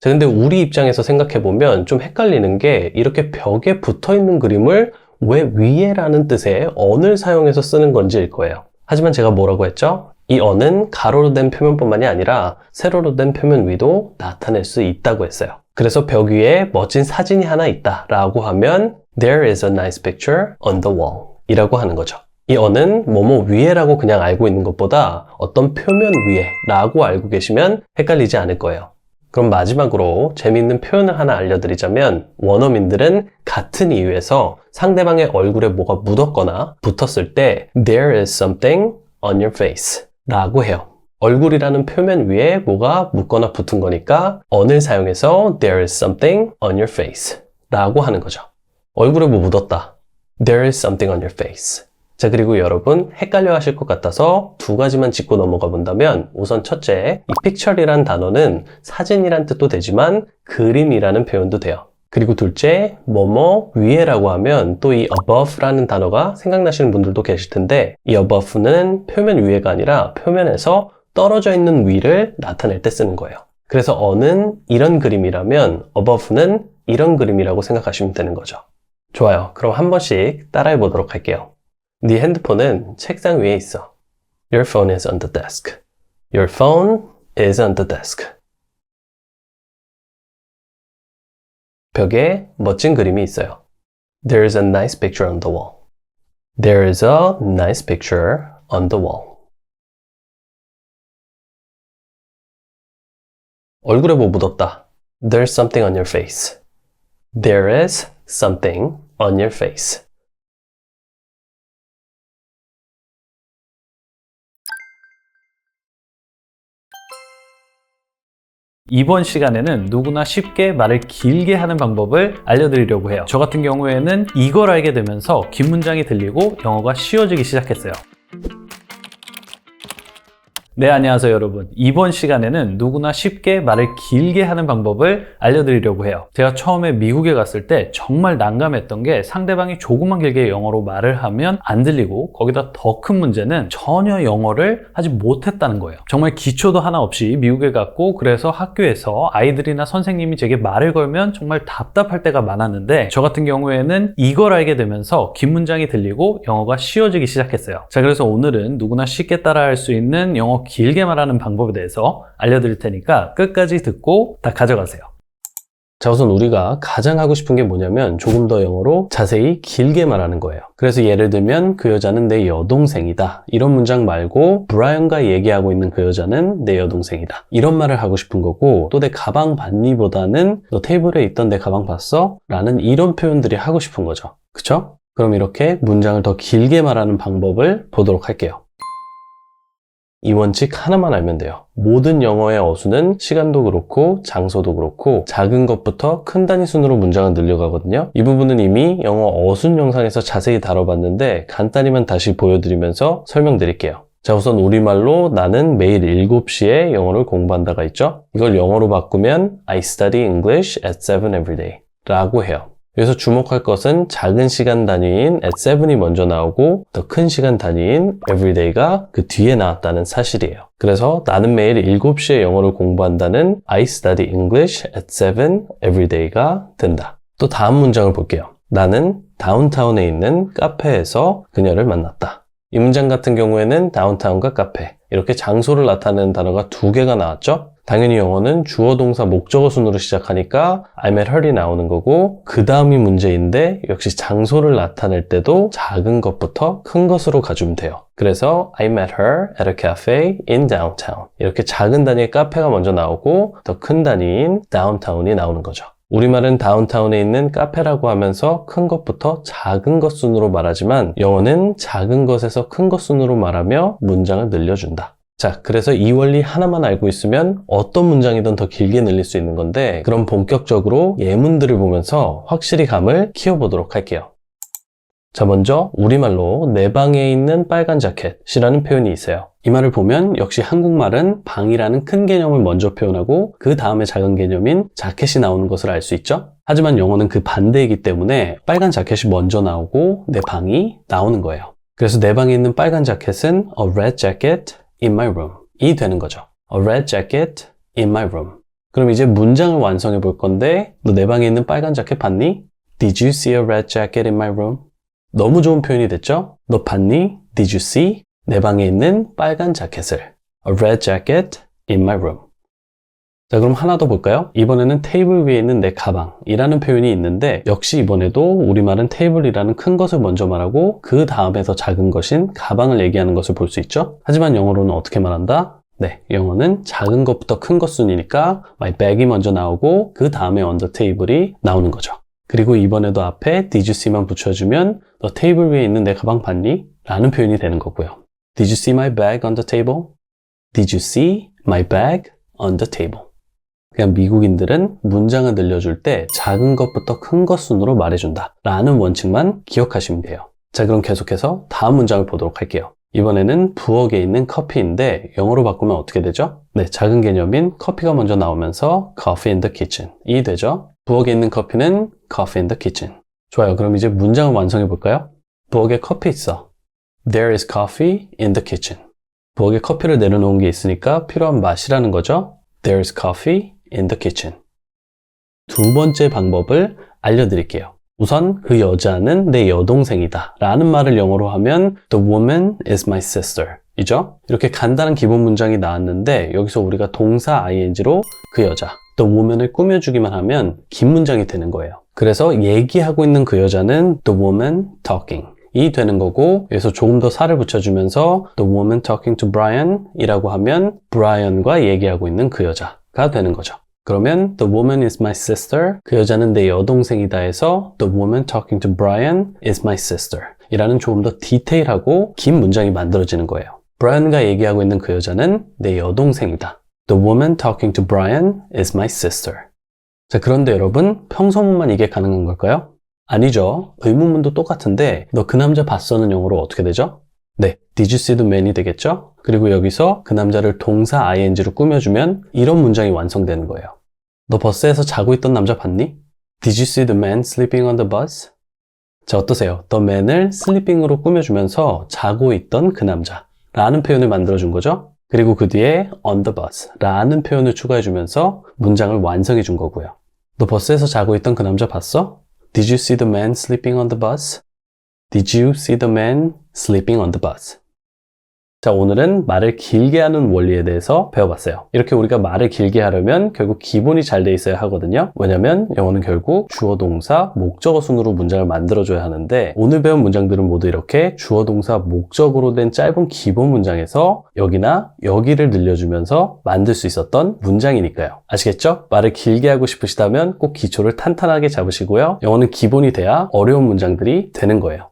자, 근데 우리 입장에서 생각해보면 좀 헷갈리는 게 이렇게 벽에 붙어있는 그림을 왜 위에라는 뜻의 on을 사용해서 쓰는 건지일 거예요. 하지만 제가 뭐라고 했죠? 이 on은 가로로 된 표면뿐만이 아니라 세로로 된 표면 위도 나타낼 수 있다고 했어요. 그래서 벽 위에 멋진 사진이 하나 있다 라고 하면 There is a nice picture on the wall 이라고 하는 거죠. 이 on은 뭐뭐 위에라고 그냥 알고 있는 것보다 어떤 표면 위에 라고 알고 계시면 헷갈리지 않을 거예요. 그럼 마지막으로 재미있는 표현을 하나 알려드리자면 원어민들은 같은 이유에서 상대방의 얼굴에 뭐가 묻었거나 붙었을 때 There is something on your face 라고 해요. 얼굴이라는 표면 위에 뭐가 묻거나 붙은 거니까 on을 사용해서 There is something on your face 라고 하는 거죠. 얼굴에 뭐 묻었다. There is something on your face. 자, 그리고 여러분 헷갈려 하실 것 같아서 두 가지만 짚고 넘어가 본다면 우선 첫째, 이 picture이란 단어는 사진이란 뜻도 되지만 그림이라는 표현도 돼요. 그리고 둘째, 뭐뭐 위에라고 하면 또 이 above라는 단어가 생각나시는 분들도 계실 텐데 이 above는 표면 위에가 아니라 표면에서 떨어져 있는 위를 나타낼 때 쓰는 거예요. 그래서 on은 이런 그림이라면 above는 이런 그림이라고 생각하시면 되는 거죠. 좋아요. 그럼 한 번씩 따라해 보도록 할게요. 네 핸드폰은 책상 위에 있어. Your phone is on the desk. Your phone is on the desk. 벽에 멋진 그림이 있어요. There is a nice picture on the wall. There is a nice picture on the wall. 얼굴에 뭐 묻었다. There's something on your face. There is something on your face. 이번 시간에는 누구나 쉽게 말을 길게 하는 방법을 알려드리려고 해요. 저 같은 경우에는 이걸 알게 되면서 긴 문장이 들리고 영어가 쉬워지기 시작했어요. 네, 안녕하세요 여러분. 이번 시간에는 누구나 쉽게 말을 길게 하는 방법을 알려드리려고 해요. 제가 처음에 미국에 갔을 때 정말 난감했던 게 상대방이 조금만 길게 영어로 말을 하면 안 들리고 거기다 더 큰 문제는 전혀 영어를 하지 못했다는 거예요. 정말 기초도 하나 없이 미국에 갔고 그래서 학교에서 아이들이나 선생님이 제게 말을 걸면 정말 답답할 때가 많았는데 저 같은 경우에는 이걸 알게 되면서 긴 문장이 들리고 영어가 쉬워지기 시작했어요. 자, 그래서 오늘은 누구나 쉽게 따라할 수 있는 영어 길게 말하는 방법에 대해서 알려드릴 테니까 끝까지 듣고 다 가져가세요. 자, 우선 우리가 가장 하고 싶은 게 뭐냐면 조금 더 영어로 자세히 길게 말하는 거예요. 그래서 예를 들면 그 여자는 내 여동생이다. 이런 문장 말고 브라이언과 얘기하고 있는 그 여자는 내 여동생이다. 이런 말을 하고 싶은 거고 또 내 가방 봤니? 보다는 너 테이블에 있던 내 가방 봤어? 라는 이런 표현들이 하고 싶은 거죠. 그쵸? 그럼 이렇게 문장을 더 길게 말하는 방법을 보도록 할게요. 이 원칙 하나만 알면 돼요. 모든 영어의 어수는 시간도 그렇고 장소도 그렇고 작은 것부터 큰 단위 순으로 문장을 늘려가거든요. 이 부분은 이미 영어 어순 영상에서 자세히 다뤄봤는데 간단히만 다시 보여드리면서 설명드릴게요. 자, 우선 우리말로 나는 매일 7시에 영어를 공부한다가 있죠. 이걸 영어로 바꾸면 I study English at 7 every day 라고 해요. 여기서 주목할 것은 작은 시간 단위인 at 7이 먼저 나오고 더 큰 시간 단위인 everyday가 그 뒤에 나왔다는 사실이에요. 그래서 나는 매일 7시에 영어를 공부한다는 I study English at 7 everyday가 된다. 또 다음 문장을 볼게요. 나는 다운타운에 있는 카페에서 그녀를 만났다. 이 문장 같은 경우에는 다운타운과 카페 이렇게 장소를 나타내는 단어가 두 개가 나왔죠? 당연히 영어는 주어 동사 목적어 순으로 시작하니까 I met her이 나오는 거고 그 다음이 문제인데 역시 장소를 나타낼 때도 작은 것부터 큰 것으로 가주면 돼요. 그래서 I met her at a cafe in downtown 이렇게 작은 단위의 카페가 먼저 나오고 더 큰 단위인 downtown이 나오는 거죠. 우리말은 다운타운에 있는 카페라고 하면서 큰 것부터 작은 것 순으로 말하지만 영어는 작은 것에서 큰 것 순으로 말하며 문장을 늘려준다. 자, 그래서 이 원리 하나만 알고 있으면 어떤 문장이든 더 길게 늘릴 수 있는 건데 그럼 본격적으로 예문들을 보면서 확실히 감을 키워보도록 할게요. 자, 먼저 우리말로 내 방에 있는 빨간 자켓이라는 표현이 있어요. 이 말을 보면 역시 한국말은 방이라는 큰 개념을 먼저 표현하고 그 다음에 작은 개념인 자켓이 나오는 것을 알 수 있죠? 하지만 영어는 그 반대이기 때문에 빨간 자켓이 먼저 나오고 내 방이 나오는 거예요. 그래서 내 방에 있는 빨간 자켓은 a red jacket in my room 이 되는 거죠. a red jacket in my room. 그럼 이제 문장을 완성해 볼 건데 너 내 방에 있는 빨간 자켓 봤니? Did you see a red jacket in my room? 너무 좋은 표현이 됐죠? 너 봤니? Did you see? 내 방에 있는 빨간 자켓을. A red jacket in my room. 자, 그럼 하나 더 볼까요? 이번에는 테이블 위에 있는 내 가방이라는 표현이 있는데 역시 이번에도 우리말은 테이블이라는 큰 것을 먼저 말하고 그 다음에 더 작은 것인 가방을 얘기하는 것을 볼 수 있죠? 하지만 영어로는 어떻게 말한다? 네, 영어는 작은 것부터 큰 것 순이니까 my bag이 먼저 나오고 그 다음에 on the table이 나오는 거죠. 그리고 이번에도 앞에 did you see만 붙여주면 너 테이블 위에 있는 내 가방 봤니? 라는 표현이 되는 거고요. Did you see my bag on the table? Did you see my bag on the table? 그냥 미국인들은 문장을 늘려줄 때 작은 것부터 큰 것 순으로 말해준다 라는 원칙만 기억하시면 돼요. 자, 그럼 계속해서 다음 문장을 보도록 할게요. 이번에는 부엌에 있는 커피인데 영어로 바꾸면 어떻게 되죠? 네, 작은 개념인 커피가 먼저 나오면서 coffee in the kitchen 이 되죠? 부엌에 있는 커피는 coffee in the kitchen. 좋아요. 그럼 이제 문장을 완성해 볼까요? 부엌에 커피 있어. There is coffee in the kitchen. 부엌에 커피를 내려놓은 게 있으니까 필요한 맛이라는 거죠. There is coffee in the kitchen. 두 번째 방법을 알려드릴게요. 우선 그 여자는 내 여동생이다 라는 말을 영어로 하면 The woman is my sister 이죠? 이렇게 간단한 기본 문장이 나왔는데 여기서 우리가 동사 ing로 그 여자 The woman을 꾸며주기만 하면 긴 문장이 되는 거예요. 그래서 얘기하고 있는 그 여자는 The woman talking 이 되는 거고 여기서 조금 더 살을 붙여주면서 The woman talking to Brian 이라고 하면 Brian과 얘기하고 있는 그 여자가 되는 거죠. 그러면 The woman is my sister 그 여자는 내 여동생이다 해서 The woman talking to Brian is my sister 이라는 조금 더 디테일하고 긴 문장이 만들어지는 거예요. Brian과 얘기하고 있는 그 여자는 내 여동생이다. The woman talking to Brian is my sister. 자, 그런데 여러분 평소문만 이게 가능한 걸까요? 아니죠. 의문문도 똑같은데 너 그 남자 봤어는 영어로 어떻게 되죠? 네, Did you see the man이 되겠죠? 그리고 여기서 그 남자를 동사 ing로 꾸며주면 이런 문장이 완성되는 거예요. 너 버스에서 자고 있던 남자 봤니? Did you see the man sleeping on the bus? 자, 어떠세요? The man을 sleeping으로 꾸며주면서 자고 있던 그 남자 라는 표현을 만들어준 거죠? 그리고 그 뒤에 on the bus 라는 표현을 추가해주면서 문장을 완성해준 거고요. 너 버스에서 자고 있던 그 남자 봤어? Did you see the man sleeping on the bus? Did you see the man sleeping on the bus? 자, 오늘은 말을 길게 하는 원리에 대해서 배워봤어요. 이렇게 우리가 말을 길게 하려면 결국 기본이 잘 돼 있어야 하거든요. 왜냐면 영어는 결국 주어, 동사, 목적어 순으로 문장을 만들어줘야 하는데 오늘 배운 문장들은 모두 이렇게 주어, 동사, 목적으로 된 짧은 기본 문장에서 여기나 여기를 늘려주면서 만들 수 있었던 문장이니까요. 아시겠죠? 말을 길게 하고 싶으시다면 꼭 기초를 탄탄하게 잡으시고요. 영어는 기본이 돼야 어려운 문장들이 되는 거예요.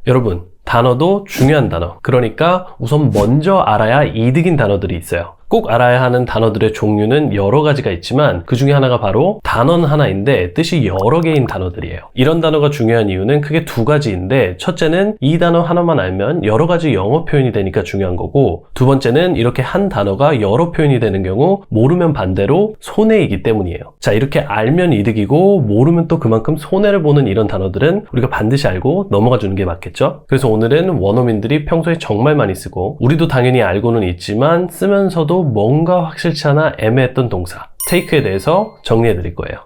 여러분, 단어도 중요한 단어. 그러니까 우선 먼저 알아야 이득인 단어들이 있어요. 꼭 알아야 하는 단어들의 종류는 여러 가지가 있지만 그 중에 하나가 바로 단어는 하나인데 뜻이 여러 개인 단어들이에요. 이런 단어가 중요한 이유는 크게 두 가지인데 첫째는 이 단어 하나만 알면 여러 가지 영어 표현이 되니까 중요한 거고 두 번째는 이렇게 한 단어가 여러 표현이 되는 경우 모르면 반대로 손해이기 때문이에요. 자, 이렇게 알면 이득이고 모르면 또 그만큼 손해를 보는 이런 단어들은 우리가 반드시 알고 넘어가 주는 게 맞겠죠? 그래서 오늘은 원어민들이 평소에 정말 많이 쓰고 우리도 당연히 알고는 있지만 쓰면서도 뭔가 확실치 않아 애매했던 동사 take에 대해서 정리해 드릴 거예요.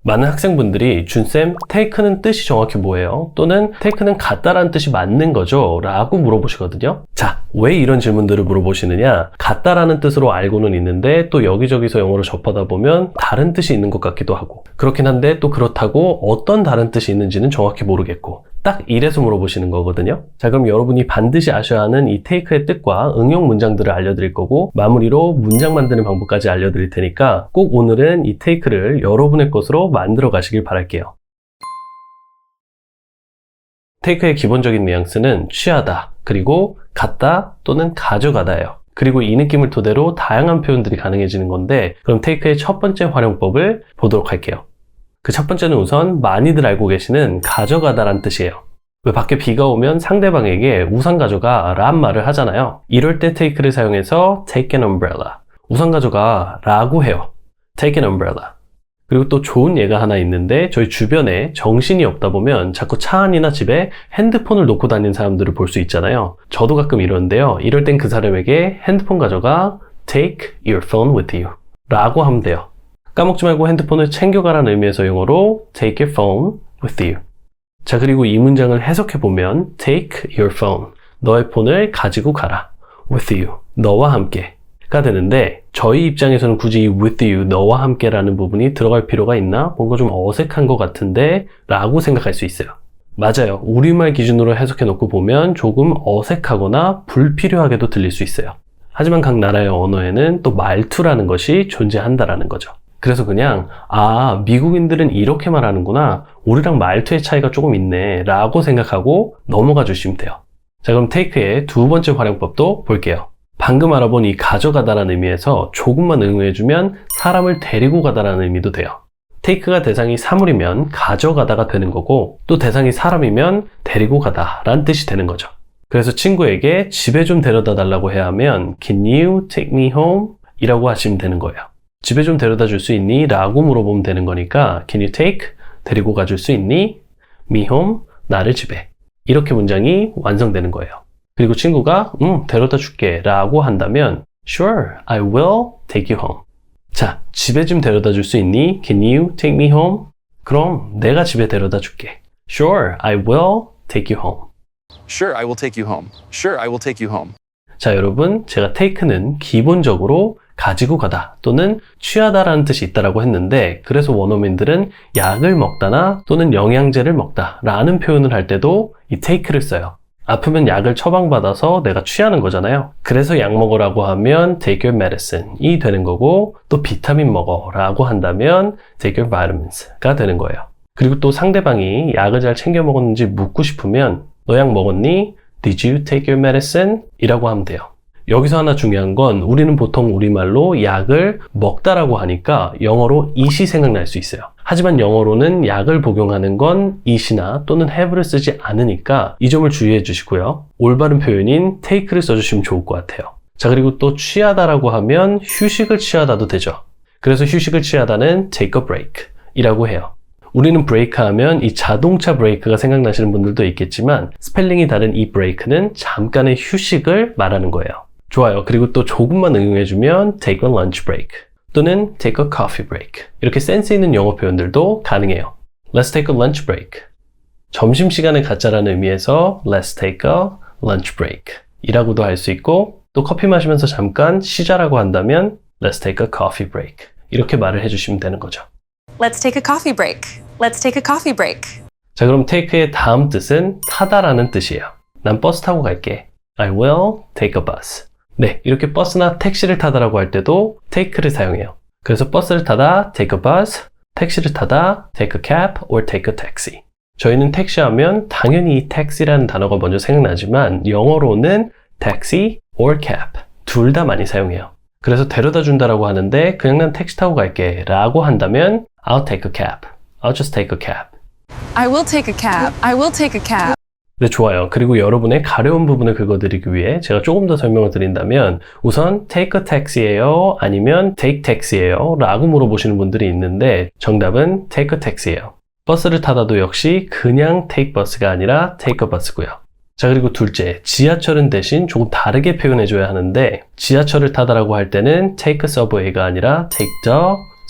많은 학생분들이 준쌤, take는 뜻이 정확히 뭐예요? 또는 take는 같다라는 뜻이 맞는 거죠? 라고 물어보시거든요. 자, 왜 이런 질문들을 물어보시느냐? 같다라는 뜻으로 알고는 있는데 또 여기저기서 영어를 접하다 보면 다른 뜻이 있는 것 같기도 하고 그렇긴 한데 또 그렇다고 어떤 다른 뜻이 있는지는 정확히 모르겠고 딱 이래서 물어보시는 거거든요. 자, 그럼 여러분이 반드시 아셔야 하는 이 take의 뜻과 응용 문장들을 알려드릴 거고 마무리로 문장 만드는 방법까지 알려드릴 테니까 꼭 오늘은 이 take를 여러분의 것으로 만들어 가시길 바랄게요. take의 기본적인 뉘앙스는 취하다, 그리고 갖다 또는 가져가다예요. 그리고 이 느낌을 토대로 다양한 표현들이 가능해지는 건데 그럼 take의 첫 번째 활용법을 보도록 할게요. 그 첫 번째는 우선 많이들 알고 계시는 가져가다란 뜻이에요. 왜 밖에 비가 오면 상대방에게 우산 가져가 란 말을 하잖아요. 이럴 때 take를 사용해서 take an umbrella, 우산 가져가 라고 해요. take an umbrella. 그리고 또 좋은 예가 하나 있는데 저희 주변에 정신이 없다 보면 자꾸 차 안이나 집에 핸드폰을 놓고 다니는 사람들을 볼 수 있잖아요. 저도 가끔 이러는데요. 이럴 땐 그 사람에게 핸드폰 가져가 take your phone with you 라고 하면 돼요. 까먹지 말고 핸드폰을 챙겨가라는 의미에서 영어로 take your phone with you. 자, 그리고 이 문장을 해석해보면 take your phone, 너의 폰을 가지고 가라. with you, 너와 함께가 되는데 저희 입장에서는 굳이 이 with you, 너와 함께라는 부분이 들어갈 필요가 있나? 뭔가 좀 어색한 것 같은데 라고 생각할 수 있어요. 맞아요. 우리말 기준으로 해석해놓고 보면 조금 어색하거나 불필요하게도 들릴 수 있어요. 하지만 각 나라의 언어에는 또 말투라는 것이 존재한다라는 거죠. 그래서 그냥 미국인들은 이렇게 말하는구나, 우리랑 말투의 차이가 조금 있네 라고 생각하고 넘어가 주시면 돼요. 자, 그럼 take의 두 번째 활용법도 볼게요. 방금 알아본 이 가져가다라는 의미에서 조금만 응용해주면 사람을 데리고 가다라는 의미도 돼요. take가 대상이 사물이면 가져가다가 되는 거고 또 대상이 사람이면 데리고 가다 라는 뜻이 되는 거죠. 그래서 친구에게 집에 좀 데려다 달라고 해야 하면 Can you take me home? 이라고 하시면 되는 거예요. 집에 좀 데려다 줄 수 있니? 라고 물어보면 되는 거니까 Can you take? 데리고 가줄 수 있니? Me home? 나를 집에. 이렇게 문장이 완성되는 거예요. 그리고 친구가 데려다 줄게 라고 한다면 Sure, I will take you home. 자, 집에 좀 데려다 줄 수 있니? Can you take me home? 그럼 내가 집에 데려다 줄게. Sure, I will take you home. Sure, I will take you home. Sure, I will take you home. 자, 여러분, 제가 take는 기본적으로 가지고 가다 또는 취하다라는 뜻이 있다라고 했는데 그래서 원어민들은 약을 먹다나 또는 영양제를 먹다 라는 표현을 할 때도 이 take를 써요. 아프면 약을 처방받아서 내가 취하는 거잖아요. 그래서 약 먹으라고 하면 take your medicine이 되는 거고 또 비타민 먹어 라고 한다면 take your vitamins가 되는 거예요. 그리고 또 상대방이 약을 잘 챙겨 먹었는지 묻고 싶으면 너 약 먹었니? Did you take your medicine? 이라고 하면 돼요. 여기서 하나 중요한 건 우리는 보통 우리말로 약을 먹다라고 하니까 영어로 eat이 생각날 수 있어요. 하지만 영어로는 약을 복용하는 건 eat이나 또는 have를 쓰지 않으니까 이 점을 주의해 주시고요. 올바른 표현인 take를 써주시면 좋을 것 같아요. 자, 그리고 또 취하다라고 하면 휴식을 취하다도 되죠. 그래서 휴식을 취하다는 take a break 이라고 해요. 우리는 브레이크 하면 이 자동차 브레이크가 생각나시는 분들도 있겠지만 스펠링이 다른 이 브레이크는 잠깐의 휴식을 말하는 거예요. 좋아요. 그리고 또 조금만 응용해주면 take a lunch break 또는 take a coffee break 이렇게 센스 있는 영어 표현들도 가능해요. Let's take a lunch break. 점심시간을 갖자라는 의미에서 Let's take a lunch break 이라고도 할 수 있고 또 커피 마시면서 잠깐 쉬자라고 한다면 Let's take a coffee break 이렇게 말을 해주시면 되는 거죠. Let's take a coffee break. Let's take a coffee break. 자, 그럼 take의 다음 뜻은 타다라는 뜻이에요. 난 버스 타고 갈게. I will take a bus. 네, 이렇게 버스나 택시를 타다라고 할 때도 take를 사용해요. 그래서 버스를 타다 take a bus, 택시를 타다 take a cab or take a taxi. 저희는 택시하면 당연히 이 taxi라는 단어가 먼저 생각나지만 영어로는 taxi or cab 둘 다 많이 사용해요. 그래서 데려다 준다라고 하는데 그냥 난 택시 타고 갈게 라고 한다면 I'll take a cab. I'll just take a cab. I will take a cab. I will take a cab. 네, 좋아요. 그리고 여러분의 가려운 부분을 긁어드리기 위해 제가 조금 더 설명을 드린다면 우선 take a taxi예요? 아니면 take taxi예요? 라고 물어보시는 분들이 있는데 정답은 take a taxi예요. 버스를 타다도 역시 그냥 take bus가 아니라 take a bus고요. 자, 그리고 둘째, 지하철은 대신 조금 다르게 표현해줘야 하는데 지하철을 타다라고 할 때는 take a subway가 아니라 take the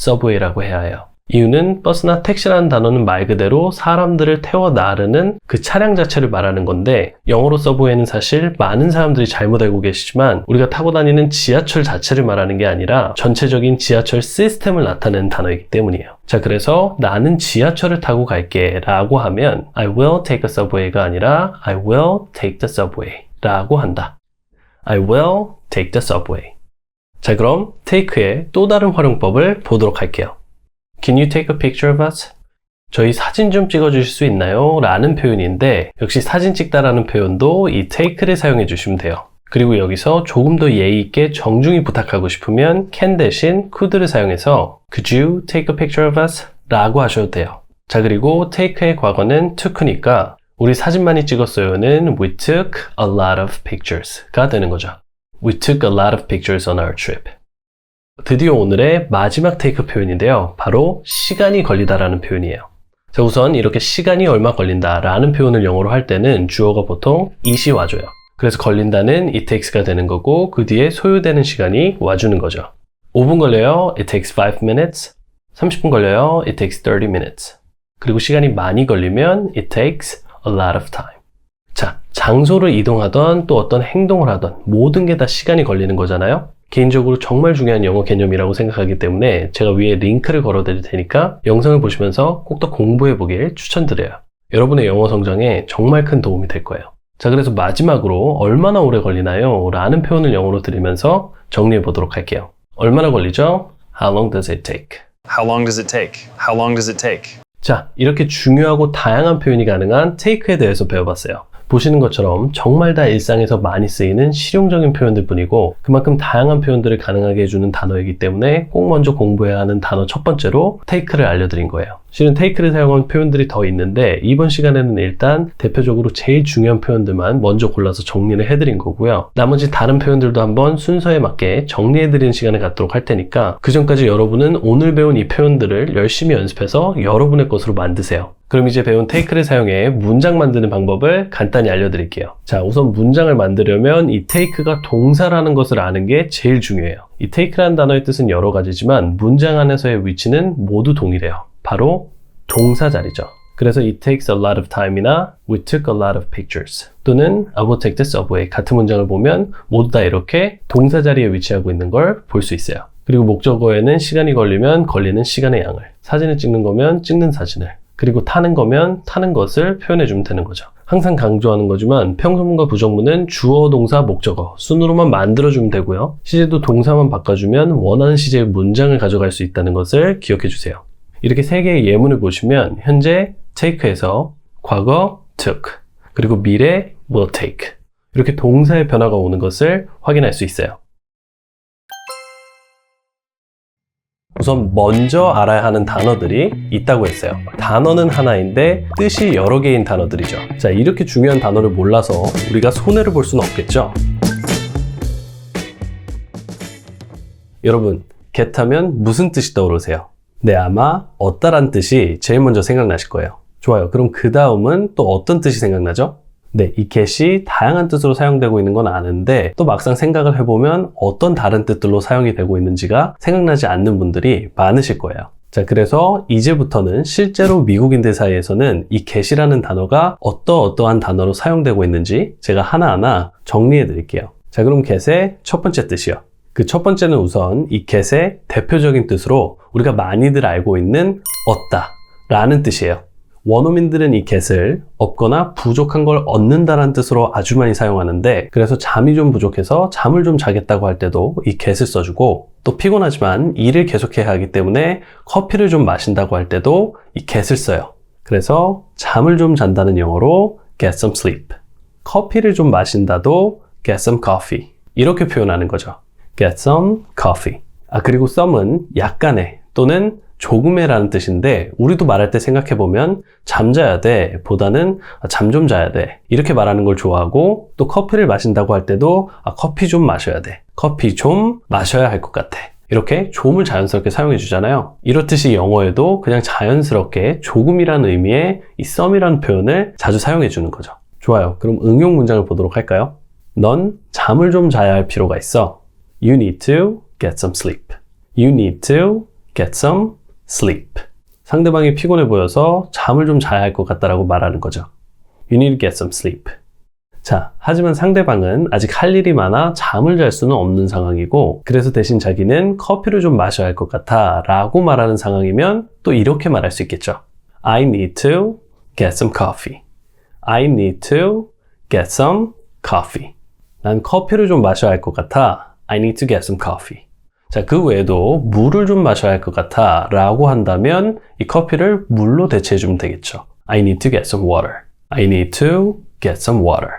subway라고 해야 해요. 이유는 버스나 택시라는 단어는 말 그대로 사람들을 태워 나르는 그 차량 자체를 말하는 건데 영어로 서브웨이는 사실 많은 사람들이 잘못 알고 계시지만 우리가 타고 다니는 지하철 자체를 말하는 게 아니라 전체적인 지하철 시스템을 나타내는 단어이기 때문이에요. 자, 그래서 나는 지하철을 타고 갈게 라고 하면 I will take a subway가 아니라 I will take the subway 라고 한다. I will take the subway. 자, 그럼 take의 또 다른 활용법을 보도록 할게요. Can you take a picture of us? 저희 사진 좀 찍어주실 수 있나요? 라는 표현인데 역시 사진 찍다라는 표현도 이 take를 사용해 주시면 돼요. 그리고 여기서 조금 더 예의 있게 정중히 부탁하고 싶으면 can 대신 could를 사용해서 Could you take a picture of us? 라고 하셔도 돼요. 자, 그리고 take의 과거는 took니까 우리 사진 많이 찍었어요는 We took a lot of pictures가 되는 거죠. We took a lot of pictures on our trip. 드디어 오늘의 마지막 take 표현인데요. 바로 시간이 걸리다라는 표현이에요. 자, 우선 이렇게 시간이 얼마 걸린다라는 표현을 영어로 할 때는 주어가 보통 it이 와줘요. 그래서 걸린다는 it takes가 되는 거고 그 뒤에 소요되는 시간이 와주는 거죠. 5분 걸려요. It takes 5 minutes. 30분 걸려요. It takes 30 minutes. 그리고 시간이 많이 걸리면 It takes a lot of time. 자, 장소를 이동하던 또 어떤 행동을 하던 모든 게 다 시간이 걸리는 거잖아요. 개인적으로 정말 중요한 영어 개념이라고 생각하기 때문에 제가 위에 링크를 걸어 드릴 테니까 영상을 보시면서 꼭 더 공부해 보길 추천드려요. 여러분의 영어 성장에 정말 큰 도움이 될 거예요. 자, 그래서 마지막으로 얼마나 오래 걸리나요? 라는 표현을 영어로 드리면서 정리해 보도록 할게요. 얼마나 걸리죠? How long does it take? How long does it take? How long does it take? 자, 이렇게 중요하고 다양한 표현이 가능한 take에 대해서 배워봤어요. 보시는 것처럼 정말 다 일상에서 많이 쓰이는 실용적인 표현들 뿐이고 그만큼 다양한 표현들을 가능하게 해주는 단어이기 때문에 꼭 먼저 공부해야 하는 단어 첫 번째로 take를 알려드린 거예요. 실은 take를 사용한 표현들이 더 있는데 이번 시간에는 일단 대표적으로 제일 중요한 표현들만 먼저 골라서 정리를 해드린 거고요. 나머지 다른 표현들도 한번 순서에 맞게 정리해드리는 시간을 갖도록 할 테니까 그 전까지 여러분은 오늘 배운 이 표현들을 열심히 연습해서 여러분의 것으로 만드세요. 그럼 이제 배운 take를 사용해 문장 만드는 방법을 간단히 알려드릴게요. 자, 우선 문장을 만들려면 이 take가 동사라는 것을 아는 게 제일 중요해요. 이 take라는 단어의 뜻은 여러 가지지만 문장 안에서의 위치는 모두 동일해요. 바로 동사 자리죠. 그래서 it takes a lot of time이나 we took a lot of pictures 또는 I will take the subway 같은 문장을 보면 모두 다 이렇게 동사 자리에 위치하고 있는 걸 볼 수 있어요. 그리고 목적어에는 시간이 걸리면 걸리는 시간의 양을, 사진을 찍는 거면 찍는 사진을, 그리고 타는 거면 타는 것을 표현해 주면 되는 거죠. 항상 강조하는 거지만 평소문과 부정문은 주어, 동사, 목적어 순으로만 만들어주면 되고요. 시제도 동사만 바꿔주면 원하는 시제의 문장을 가져갈 수 있다는 것을 기억해 주세요. 이렇게 세 개의 예문을 보시면 현재 take에서 과거 took, 그리고 미래 will take 이렇게 동사의 변화가 오는 것을 확인할 수 있어요. 우선 먼저 알아야 하는 단어들이 있다고 했어요. 단어는 하나인데 뜻이 여러 개인 단어들이죠. 자, 이렇게 중요한 단어를 몰라서 우리가 손해를 볼 수는 없겠죠. 여러분, get 하면 무슨 뜻이 떠오르세요? 네, 아마 얻다란 뜻이 제일 먼저 생각나실 거예요. 좋아요. 그럼 그 다음은 또 어떤 뜻이 생각나죠? 네, 이 get이 다양한 뜻으로 사용되고 있는 건 아는데 또 막상 생각을 해보면 어떤 다른 뜻들로 사용이 되고 있는지가 생각나지 않는 분들이 많으실 거예요. 자, 그래서 이제부터는 실제로 미국인들 사이에서는 이 get이라는 단어가 어떠한 단어로 사용되고 있는지 제가 하나하나 정리해 드릴게요. 자, 그럼 get의 첫 번째 뜻이요. 그 첫 번째는 우선 이 get의 대표적인 뜻으로 우리가 많이들 알고 있는 얻다 라는 뜻이에요. 원어민들은 이 get을 얻거나 부족한 걸 얻는다라는 뜻으로 아주 많이 사용하는데 그래서 잠이 좀 부족해서 잠을 좀 자겠다고 할 때도 이 get을 써주고 또 피곤하지만 일을 계속해야 하기 때문에 커피를 좀 마신다고 할 때도 이 get을 써요. 그래서 잠을 좀 잔다는 영어로 get some sleep, 커피를 좀 마신다도 get some coffee 이렇게 표현하는 거죠. get some coffee. 그리고 some은 약간의 또는 조금의 라는 뜻인데 우리도 말할 때 생각해보면 잠자야 돼 보다는 잠 좀 자야 돼 이렇게 말하는 걸 좋아하고 또 커피를 마신다고 할 때도 커피 좀 마셔야 돼 커피 좀 마셔야 할 것 같아 이렇게 좀을 자연스럽게 사용해 주잖아요. 이렇듯이 영어에도 그냥 자연스럽게 조금이라는 의미의 이 some이라는 표현을 자주 사용해 주는 거죠. 좋아요. 그럼 응용 문장을 보도록 할까요? 넌 잠을 좀 자야 할 필요가 있어. You need to get some sleep. You need to get some sleep. 상대방이 피곤해 보여서 잠을 좀 자야 할 것 같다라고 말하는 거죠. You need to get some sleep. 자, 하지만 상대방은 아직 할 일이 많아 잠을 잘 수는 없는 상황이고 그래서 대신 자기는 커피를 좀 마셔야 할 것 같아 라고 말하는 상황이면 또 이렇게 말할 수 있겠죠. I need to get some coffee. I need to get some coffee. 난 커피를 좀 마셔야 할 것 같아. I need to get some coffee. 자, 그 외에도 물을 좀 마셔야 할 것 같아 라고 한다면 이 커피를 물로 대체해 주면 되겠죠. I need to get some water. I need to get some water.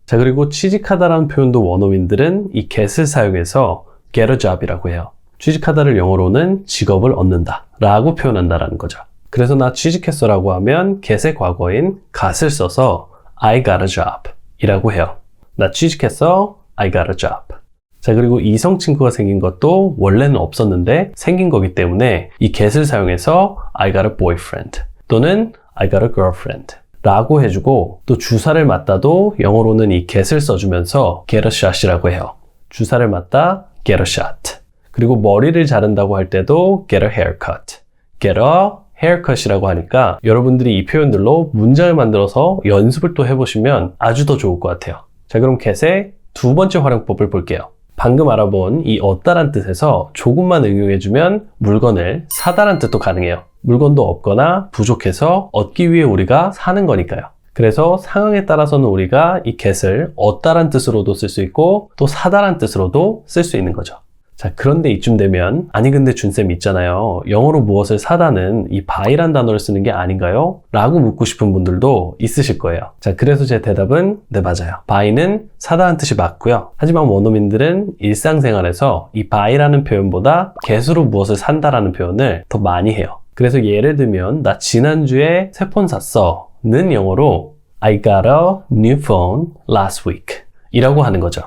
자, 그리고 취직하다라는 표현도 원어민들은 이 get을 사용해서 get a job이라고 해요. 취직하다를 영어로는 직업을 얻는다 라고 표현한다라는 거죠. 그래서 나 취직했어 라고 하면 get의 과거인 got을 써서 I got a job 이라고 해요. 나 취직했어, I got a job. 자, 그리고 이성 친구가 생긴 것도 원래는 없었는데 생긴 거기 때문에 이 get을 사용해서 I got a boyfriend 또는 I got a girlfriend 라고 해주고 또 주사를 맞다도 영어로는 이 get을 써주면서 get a shot이라고 해요. 주사를 맞다, get a shot. 그리고 머리를 자른다고 할 때도 get a haircut. get a haircut이라고 하니까 여러분들이 이 표현들로 문장을 만들어서 연습을 또 해보시면 아주 더 좋을 것 같아요. 자, 그럼 get의 두 번째 활용법을 볼게요. 방금 알아본 이 얻다란 뜻에서 조금만 응용해주면 물건을 사다란 뜻도 가능해요. 물건도 없거나 부족해서 얻기 위해 우리가 사는 거니까요. 그래서 상황에 따라서는 우리가 이 get을 얻다란 뜻으로도 쓸 수 있고 또 사다란 뜻으로도 쓸 수 있는 거죠. 자, 그런데 이쯤 되면 아니 근데 준쌤 있잖아요. 영어로 무엇을 사다는 이 buy란 단어를 쓰는 게 아닌가요? 라고 묻고 싶은 분들도 있으실 거예요. 자, 그래서 제 대답은 네, 맞아요. buy는 사다는 뜻이 맞고요. 하지만 원어민들은 일상생활에서 이 buy라는 표현보다 get으로 무엇을 산다라는 표현을 더 많이 해요. 그래서 예를 들면 나 지난주에 새 폰 샀어 는 영어로 I got a new phone last week 이라고 하는 거죠.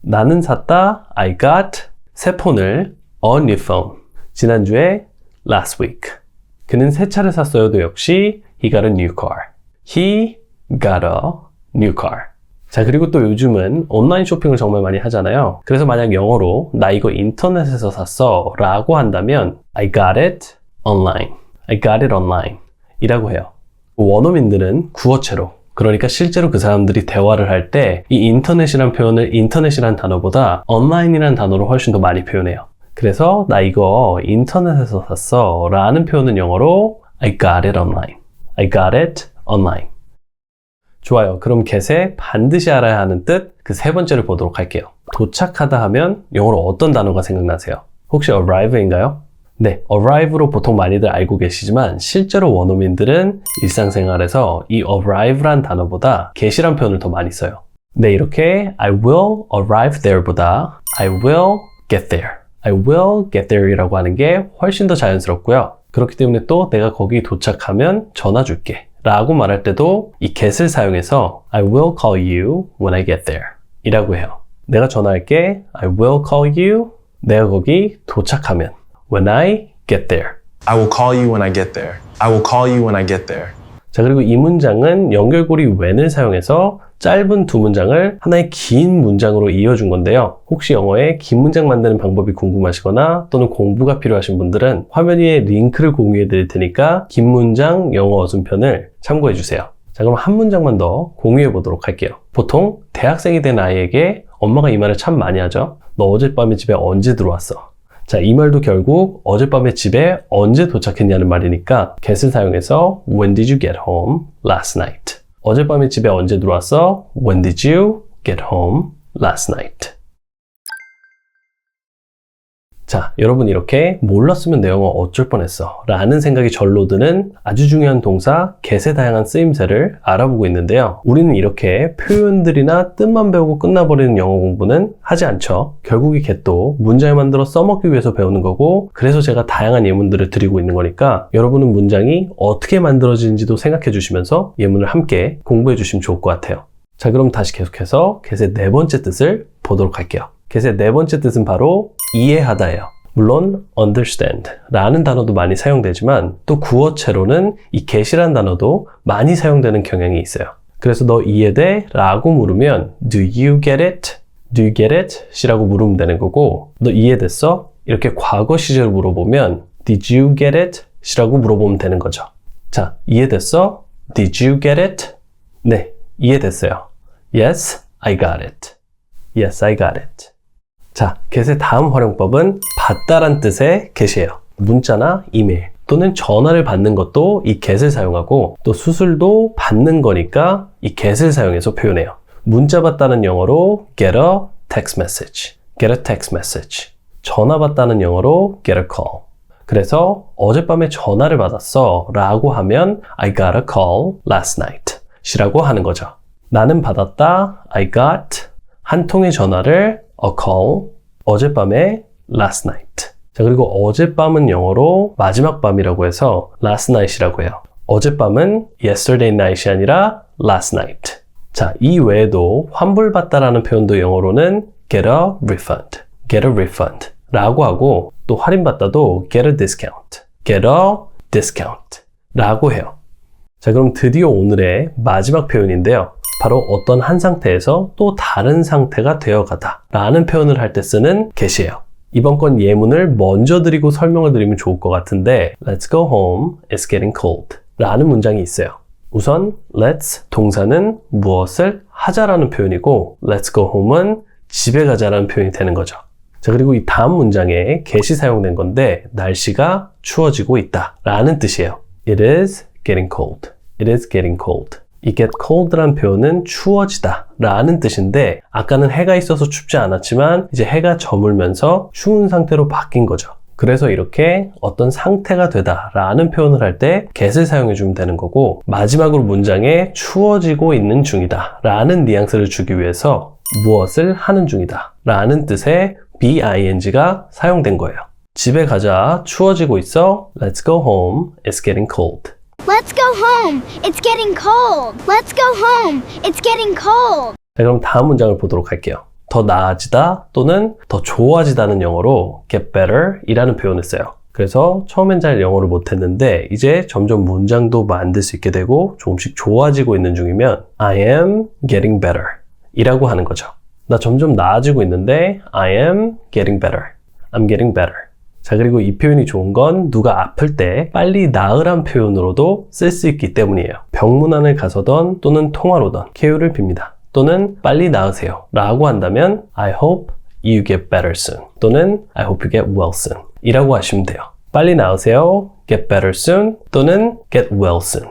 나는 샀다 I got 새 폰을 a new phone 지난주에 last week 그는 새 차를 샀어요도 역시 he got a new car he got a new car. 자, 그리고 또 요즘은 온라인 쇼핑을 정말 많이 하잖아요. 그래서 만약 영어로 나 이거 인터넷에서 샀어 라고 한다면 I got it online. I got it online 이라고 해요. 원어민들은 구어체로 그러니까 실제로 그 사람들이 대화를 할 때 이 인터넷이란 표현을 인터넷이란 단어보다 online이란 단어로 훨씬 더 많이 표현해요. 그래서 나 이거 인터넷에서 샀어 라는 표현은 영어로 I got it online. I got it online. 좋아요. 그럼 get의 반드시 알아야 하는 뜻 그 세 번째를 보도록 할게요. 도착하다 하면 영어로 어떤 단어가 생각나세요? 혹시 arrive인가요? 네, arrive로 보통 많이들 알고 계시지만 실제로 원어민들은 일상생활에서 이 arrive란 단어보다 get이란 표현을 더 많이 써요. 네, 이렇게 I will arrive there보다 I will get there. I will get there 이라고 하는 게 훨씬 더 자연스럽고요. 그렇기 때문에 또 내가 거기 도착하면 전화 줄게 라고 말할 때도 이 get을 사용해서 I will call you when I get there 이라고 해요. 내가 전화할게 I will call you 내가 거기 도착하면 when I get there. I will call you when I get there. I will call you when I get there. 자, 그리고 이 문장은 연결고리 when을 사용해서 짧은 두 문장을 하나의 긴 문장으로 이어준 건데요. 혹시 영어에 긴 문장 만드는 방법이 궁금하시거나 또는 공부가 필요하신 분들은 화면 위에 링크를 공유해 드릴 테니까 긴 문장 영어 어순편을 참고해 주세요. 자, 그럼 한 문장만 더 공유해 보도록 할게요. 보통 대학생이 된 아이에게 엄마가 이 말을 참 많이 하죠. 너 어젯밤에 집에 언제 들어왔어? 자, 이 말도 결국 어젯밤에 집에 언제 도착했냐는 말이니까 get을 사용해서 When did you get home last night? 어젯밤에 집에 언제 들어왔어? When did you get home last night? 자, 여러분 이렇게 몰랐으면 내 영어 어쩔 뻔했어 라는 생각이 절로 드는 아주 중요한 동사 get의 다양한 쓰임새를 알아보고 있는데요. 우리는 이렇게 표현들이나 뜻만 배우고 끝나버리는 영어 공부는 하지 않죠. 결국 이 get도 문장을 만들어 써먹기 위해서 배우는 거고 그래서 제가 다양한 예문들을 드리고 있는 거니까 여러분은 문장이 어떻게 만들어지는지도 생각해 주시면서 예문을 함께 공부해 주시면 좋을 것 같아요. 자, 그럼 다시 계속해서 get의 네 번째 뜻을 보도록 할게요. get의 네 번째 뜻은 바로 이해하다예요. 물론 understand 라는 단어도 많이 사용되지만 또 구어체로는 이 get이라는 단어도 많이 사용되는 경향이 있어요. 그래서 너 이해돼? 라고 물으면 Do you get it? Do you get it? 이라고 물으면 되는 거고 너 이해됐어? 이렇게 과거 시제로 물어보면 Did you get it? 시라고 물어보면 되는 거죠. 자, 이해됐어? Did you get it? 네, 이해됐어요. Yes, I got it. Yes, I got it. 자, get의 다음 활용법은 받다란 뜻의 get이에요. 문자나 이메일 또는 전화를 받는 것도 이 get을 사용하고 또 수술도 받는 거니까 이 get을 사용해서 표현해요. 문자 받다는 영어로 get a text message. get a text message. 전화 받다는 영어로 get a call. 그래서 어젯밤에 전화를 받았어 라고 하면 I got a call last night 시라고 하는 거죠. 나는 받았다 I got 한 통의 전화를 a call 어젯밤에 last night. 자, 그리고 어젯밤은 영어로 마지막 밤이라고 해서 last night이라고 해요. 어젯밤은 yesterday night이 아니라 last night. 자, 이 외에도 환불받다라는 표현도 영어로는 get a refund, get a refund 라고 하고 또 할인받다도 get a discount, get a discount 라고 해요. 자, 그럼 드디어 오늘의 마지막 표현인데요. 바로 어떤 한 상태에서 또 다른 상태가 되어가다 라는 표현을 할 때 쓰는 get이에요. 이번 건 예문을 먼저 드리고 설명을 드리면 좋을 것 같은데 Let's go home, it's getting cold 라는 문장이 있어요. 우선 let's 동사는 무엇을 하자라는 표현이고 let's go home은 집에 가자라는 표현이 되는 거죠. 자, 그리고 이 다음 문장에 get이 사용된 건데 날씨가 추워지고 있다 라는 뜻이에요. It is getting cold. It is getting cold. 이 get cold라는 표현은 추워지다 라는 뜻인데 아까는 해가 있어서 춥지 않았지만 이제 해가 저물면서 추운 상태로 바뀐 거죠. 그래서 이렇게 어떤 상태가 되다 라는 표현을 할 때 get을 사용해 주면 되는 거고 마지막으로 문장에 추워지고 있는 중이다 라는 뉘앙스를 주기 위해서 무엇을 하는 중이다 라는 뜻의 BING가 사용된 거예요. 집에 가자, 추워지고 있어. Let's go home, it's getting cold. Let's go home. It's getting cold. Let's go home. It's getting cold. 자, 그럼 다음 문장을 보도록 할게요. 더 나아지다 또는 더 좋아지다는 영어로 get better 이라는 표현을 써요. 그래서 처음엔 잘 영어를 못했는데 이제 점점 문장도 만들 수 있게 되고 조금씩 좋아지고 있는 중이면 I am getting better 이라고 하는 거죠. 나 점점 나아지고 있는데 I am getting better. I'm getting better. 자, 그리고 이 표현이 좋은 건 누가 아플 때 빨리 나으란 표현으로도 쓸 수 있기 때문이에요. 병문안을 가서던 또는 통화로던 쾌유를 빕니다. 또는 빨리 나으세요 라고 한다면 I hope you get better soon 또는 I hope you get well soon 이라고 하시면 돼요. 빨리 나으세요, get better soon 또는 get well soon.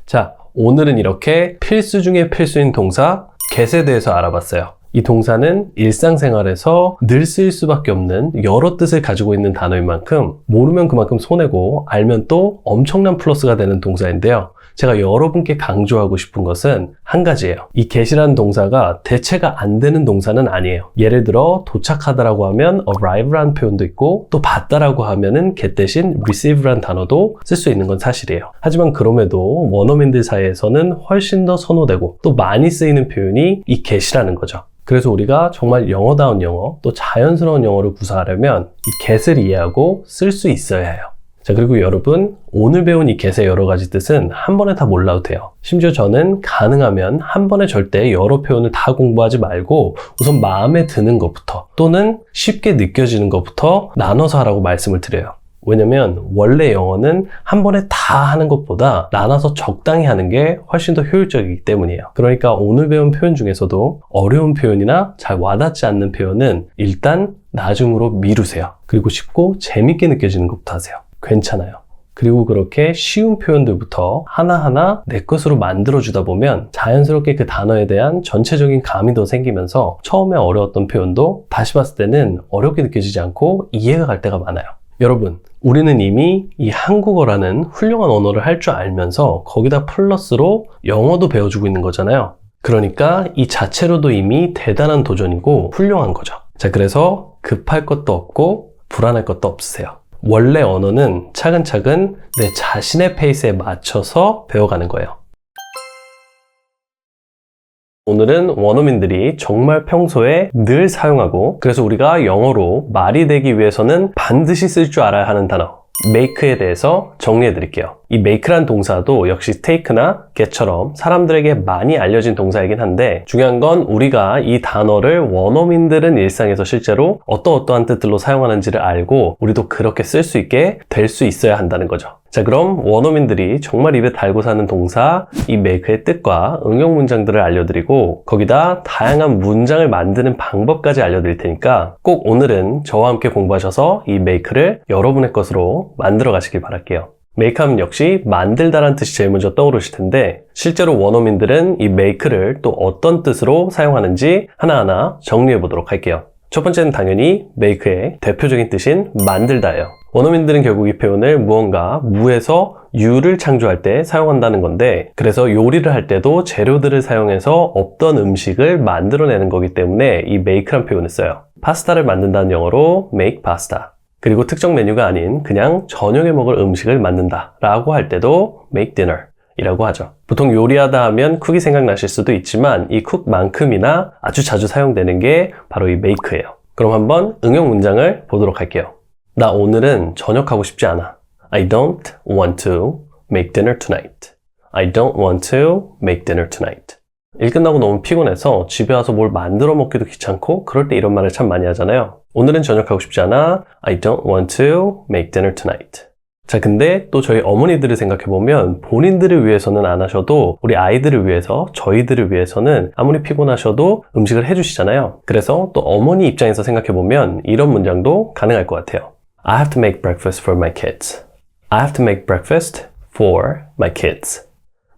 자, 오늘은 이렇게 필수 중에 필수인 동사 get에 대해서 알아봤어요. 이 동사는 일상생활에서 늘 쓰일 수밖에 없는 여러 뜻을 가지고 있는 단어인 만큼 모르면 그만큼 손해고 알면 또 엄청난 플러스가 되는 동사인데요. 제가 여러분께 강조하고 싶은 것은 한 가지예요. 이 get이라는 동사가 대체가 안 되는 동사는 아니에요. 예를 들어 도착하다라고 하면 arrive라는 표현도 있고 또 받다라고 하면은 get 대신 receive라는 단어도 쓸 수 있는 건 사실이에요. 하지만 그럼에도 원어민들 사이에서는 훨씬 더 선호되고 또 많이 쓰이는 표현이 이 get이라는 거죠. 그래서 우리가 정말 영어다운 영어, 또 자연스러운 영어를 구사하려면 이 get을 이해하고 쓸 수 있어야 해요. 자, 그리고 여러분, 오늘 배운 이 get의 여러 가지 뜻은 한 번에 다 몰라도 돼요. 심지어 저는 가능하면 한 번에 절대 여러 표현을 다 공부하지 말고 우선 마음에 드는 것부터 또는 쉽게 느껴지는 것부터 나눠서 하라고 말씀을 드려요. 왜냐면 원래 영어는 한 번에 다 하는 것보다 나눠서 적당히 하는 게 훨씬 더 효율적이기 때문이에요. 그러니까 오늘 배운 표현 중에서도 어려운 표현이나 잘 와닿지 않는 표현은 일단 나중으로 미루세요. 그리고 쉽고 재밌게 느껴지는 것부터 하세요. 괜찮아요. 그리고 그렇게 쉬운 표현들부터 하나하나 내 것으로 만들어주다 보면 자연스럽게 그 단어에 대한 전체적인 감이 더 생기면서 처음에 어려웠던 표현도 다시 봤을 때는 어렵게 느껴지지 않고 이해가 갈 때가 많아요. 여러분, 우리는 이미 이 한국어라는 훌륭한 언어를 할 줄 알면서 거기다 플러스로 영어도 배워주고 있는 거잖아요. 그러니까 이 자체로도 이미 대단한 도전이고 훌륭한 거죠. 자, 그래서 급할 것도 없고 불안할 것도 없으세요. 원래 언어는 차근차근 내 자신의 페이스에 맞춰서 배워가는 거예요. 오늘은 원어민들이 정말 평소에 늘 사용하고 그래서 우리가 영어로 말이 되기 위해서는 반드시 쓸 줄 알아야 하는 단어 make에 대해서 정리해 드릴게요. 이 make란 동사도 역시 take나 get처럼 사람들에게 많이 알려진 동사이긴 한데 중요한 건 우리가 이 단어를 원어민들은 일상에서 실제로 어떠어떠한 뜻들로 사용하는지를 알고 우리도 그렇게 쓸 수 있게 될 수 있어야 한다는 거죠. 자, 그럼 원어민들이 정말 입에 달고 사는 동사 이 make의 뜻과 응용 문장들을 알려드리고 거기다 다양한 문장을 만드는 방법까지 알려드릴 테니까 꼭 오늘은 저와 함께 공부하셔서 이 make를 여러분의 것으로 만들어 가시길 바랄게요. make 하면 역시 만들다라는 뜻이 제일 먼저 떠오르실 텐데 실제로 원어민들은 이 make를 또 어떤 뜻으로 사용하는지 하나하나 정리해 보도록 할게요. 첫 번째는 당연히 make의 대표적인 뜻인 만들다예요. 원어민들은 결국 이 표현을 무언가 무에서 유를 창조할 때 사용한다는 건데 그래서 요리를 할 때도 재료들을 사용해서 없던 음식을 만들어내는 거기 때문에 이 make란 표현을 써요. 파스타를 만든다는 영어로 make pasta. 그리고 특정 메뉴가 아닌 그냥 저녁에 먹을 음식을 만든다 라고 할 때도 make dinner 이라고 하죠. 보통 요리하다 하면 쿡이 생각나실 수도 있지만 이 쿡만큼이나 아주 자주 사용되는 게 바로 이 make예요. 그럼 한번 응용 문장을 보도록 할게요. 나 오늘은 저녁하고 싶지 않아. I don't want to make dinner tonight. I don't want to make dinner tonight. 일 끝나고 너무 피곤해서 집에 와서 뭘 만들어 먹기도 귀찮고 그럴 때 이런 말을 참 많이 하잖아요. 오늘은 저녁하고 싶지 않아. I don't want to make dinner tonight. 자, 근데 또 저희 어머니들을 생각해보면 본인들을 위해서는 안 하셔도 우리 아이들을 위해서, 저희들을 위해서는 아무리 피곤하셔도 음식을 해주시잖아요. 그래서 또 어머니 입장에서 생각해보면 이런 문장도 가능할 것 같아요. I have to make breakfast for my kids. I have to make breakfast for my kids.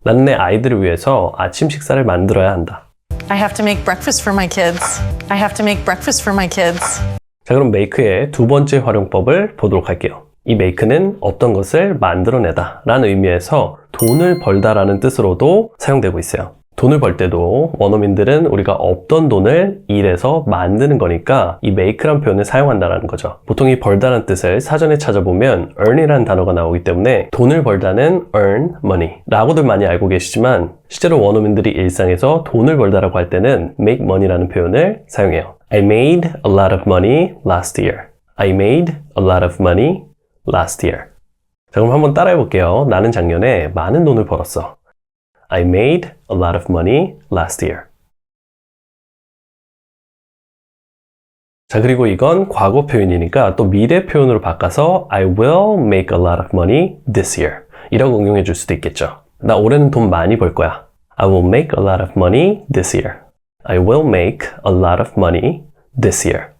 나는 내 아이들을 위해서 아침 식사를 만들어야 한다. I have to make breakfast for my kids. I have to make breakfast for my kids. 자, 그럼 make의 두 번째 활용법을 보도록 할게요. 이 make는 어떤 것을 만들어내다 라는 의미에서 돈을 벌다 라는 뜻으로도 사용되고 있어요. 돈을 벌 때도 원어민들은 우리가 없던 돈을 일해서 만드는 거니까 이 make란 표현을 사용한다는 거죠. 보통 이 벌다라는 뜻을 사전에 찾아보면 earn이라는 단어가 나오기 때문에 돈을 벌다는 earn money 라고들 많이 알고 계시지만 실제로 원어민들이 일상에서 돈을 벌다라고 할 때는 make money라는 표현을 사용해요. I made a lot of money last year. I made a lot of money last year. 자, 그럼 한번 따라해 볼게요. 나는 작년에 많은 돈을 벌었어. I made a lot of money last year. 자, 그리고 이건 과거 표현이니까 또 미래 표현으로 바꿔서 I will make a lot of money this year 이라고 응용해 줄 수도 있겠죠. 나 올해는 돈 많이 벌 거야. I will make a lot of money this year. I will make a lot of money this year.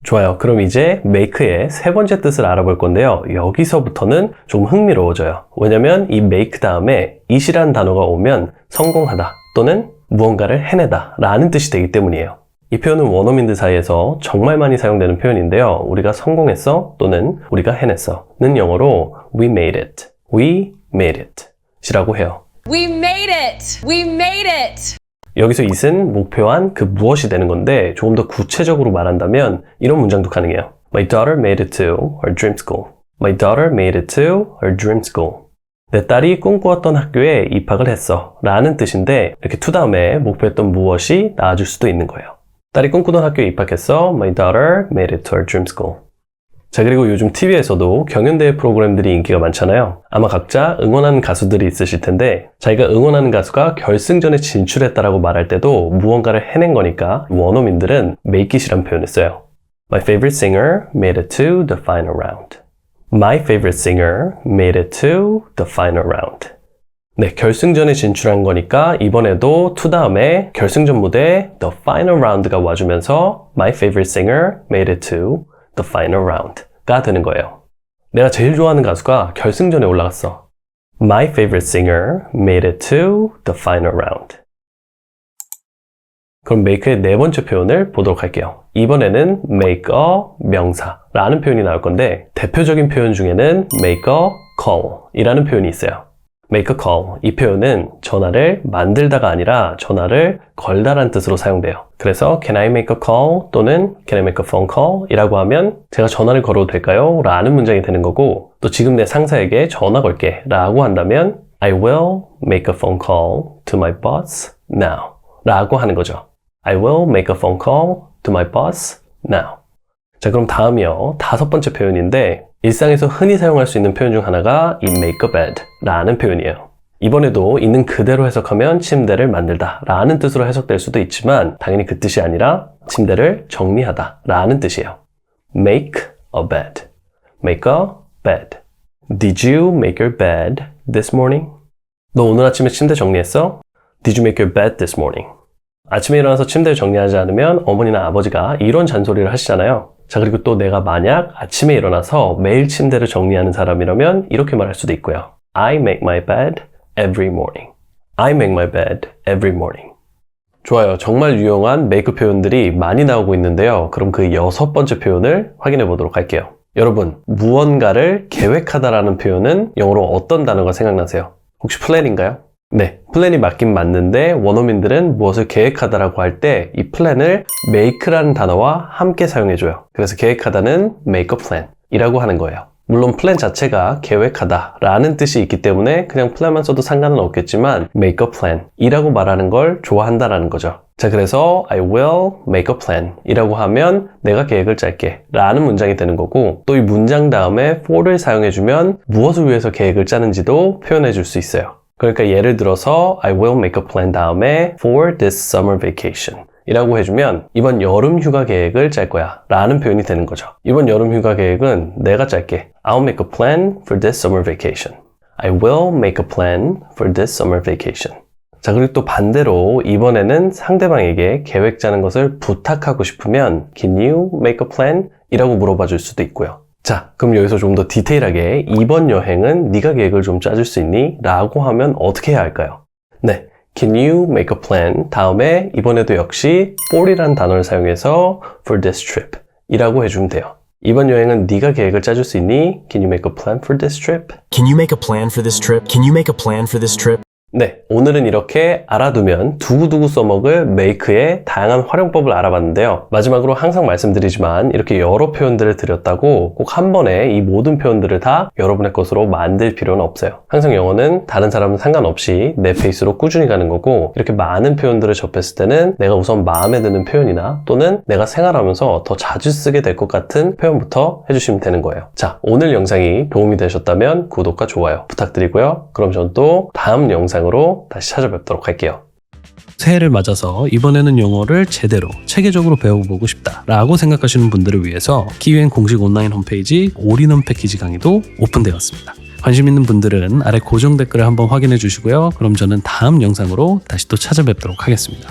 좋아요. 그럼 이제 make의 세 번째 뜻을 알아볼 건데요. 여기서부터는 좀 흥미로워져요. 왜냐면 이 make 다음에 it이라는 단어가 오면 성공하다 또는 무언가를 해내다 라는 뜻이 되기 때문이에요. 이 표현은 원어민들 사이에서 정말 많이 사용되는 표현인데요. 우리가 성공했어 또는 우리가 해냈어 는 영어로 we made it, we made it 이라고 해요. We made it! We made it! 여기서 it은 목표한 그 무엇이 되는 건데 조금 더 구체적으로 말한다면 이런 문장도 가능해요. My daughter made it to her dream school. My daughter made it to her dream school. 내 딸이 꿈꾸었던 학교에 입학을 했어 라는 뜻인데 이렇게 to 다음에 목표했던 무엇이 나와줄 수도 있는 거예요. 딸이 꿈꾸던 학교에 입학했어. My daughter made it to her dream school. 자, 그리고 요즘 TV에서도 경연대회 프로그램들이 인기가 많잖아요. 아마 각자 응원하는 가수들이 있으실 텐데 자기가 응원하는 가수가 결승전에 진출했다라고 말할 때도 무언가를 해낸 거니까 원어민들은 make it이란 표현을 써요. My favorite singer made it to the final round. My favorite singer made it to the final round. 네, 결승전에 진출한 거니까 이번에도 to 다음에 결승전 무대에 the final round가 와주면서 My favorite singer made it to the final round가 되는 거예요. 내가 제일 좋아하는 가수가 결승전에 올라갔어. My favorite singer made it to the final round. 그럼 make의 네 번째 표현을 보도록 할게요. 이번에는 make a 명사라는 표현이 나올 건데 대표적인 표현 중에는 make a call 이라는 표현이 있어요. make a call, 이 표현은 전화를 만들다가 아니라 전화를 걸다라는 뜻으로 사용돼요. 그래서 can I make a call 또는 can I make a phone call 이라고 하면 제가 전화를 걸어도 될까요? 라는 문장이 되는 거고 또 지금 내 상사에게 전화 걸게 라고 한다면 I will make a phone call to my boss now 라고 하는 거죠. I will make a phone call to my boss now. 자, 그럼 다음이요. 5번째 표현인데 일상에서 흔히 사용할 수 있는 표현 중 하나가 이 make a bed 라는 표현이에요. 이번에도 있는 그대로 해석하면 침대를 만들다 라는 뜻으로 해석될 수도 있지만 당연히 그 뜻이 아니라 침대를 정리하다 라는 뜻이에요. Make a bed. Make a bed. Did you make your bed this morning? 너 오늘 아침에 침대 정리했어? Did you make your bed this morning? 아침에 일어나서 침대를 정리하지 않으면 어머니나 아버지가 이런 잔소리를 하시잖아요. 자, 그리고 또 내가 만약 아침에 일어나서 매일 침대를 정리하는 사람이라면 이렇게 말할 수도 있고요. I make my bed every morning. I make my bed every morning. 좋아요. 정말 유용한 make 표현들이 많이 나오고 있는데요. 그럼 그 6번째 표현을 확인해 보도록 할게요. 여러분, 무언가를 계획하다라는 표현은 영어로 어떤 단어가 생각나세요? 혹시 플랜인가요? 네, 플랜이 맞긴 맞는데 원어민들은 무엇을 계획하다라고 할 때 이 플랜을 make라는 단어와 함께 사용해줘요. 그래서 계획하다는 make a plan 이라고 하는 거예요. 물론 플랜 자체가 계획하다 라는 뜻이 있기 때문에 그냥 플랜만 써도 상관은 없겠지만 make a plan 이라고 말하는 걸 좋아한다라는 거죠. 자, 그래서 I will make a plan 이라고 하면 내가 계획을 짤게 라는 문장이 되는 거고 또 이 문장 다음에 for를 사용해주면 무엇을 위해서 계획을 짜는지도 표현해 줄 수 있어요. 그러니까 예를 들어서 I will make a plan 다음에 for this summer vacation 이라고 해주면 이번 여름 휴가 계획을 짤 거야 라는 표현이 되는 거죠. 이번 여름 휴가 계획은 내가 짤게. I'll make a plan for this summer vacation. I will make a plan for this summer vacation. 자, 그리고 또 반대로 이번에는 상대방에게 계획 짜는 것을 부탁하고 싶으면 Can you make a plan? 이라고 물어봐 줄 수도 있고요. 자, 그럼 여기서 좀 더 디테일하게 이번 여행은 네가 계획을 좀 짜줄 수 있니? 라고 하면 어떻게 해야 할까요? 네, Can you make a plan? 다음에 이번에도 역시 for이라는 단어를 사용해서 for this trip 이라고 해주면 돼요. 이번 여행은 네가 계획을 짜줄 수 있니? Can you make a plan for this trip? Can you make a plan for this trip? Can you make a plan for this trip? 네, 오늘은 이렇게 알아두면 두고두고 써먹을 make의 다양한 활용법을 알아봤는데요. 마지막으로 항상 말씀드리지만 이렇게 여러 표현들을 드렸다고 꼭 한 번에 이 모든 표현들을 다 여러분의 것으로 만들 필요는 없어요. 항상 영어는 다른 사람은 상관없이 내 페이스로 꾸준히 가는 거고 이렇게 많은 표현들을 접했을 때는 내가 우선 마음에 드는 표현이나 또는 내가 생활하면서 더 자주 쓰게 될 것 같은 표현부터 해주시면 되는 거예요. 자, 오늘 영상이 도움이 되셨다면 구독과 좋아요 부탁드리고요. 그럼 전 또 다음 영상으로 다시 찾아뵙도록 할게요. 새해를 맞아서 이번에는 영어를 제대로 체계적으로 배워보고 싶다라고 생각하시는 분들을 위해서 키위엔 공식 온라인 홈페이지 올인원 패키지 강의도 오픈되었습니다. 관심 있는 분들은 아래 고정 댓글을 한번 확인해 주시고요. 그럼 저는 다음 영상으로 다시 또 찾아뵙도록 하겠습니다.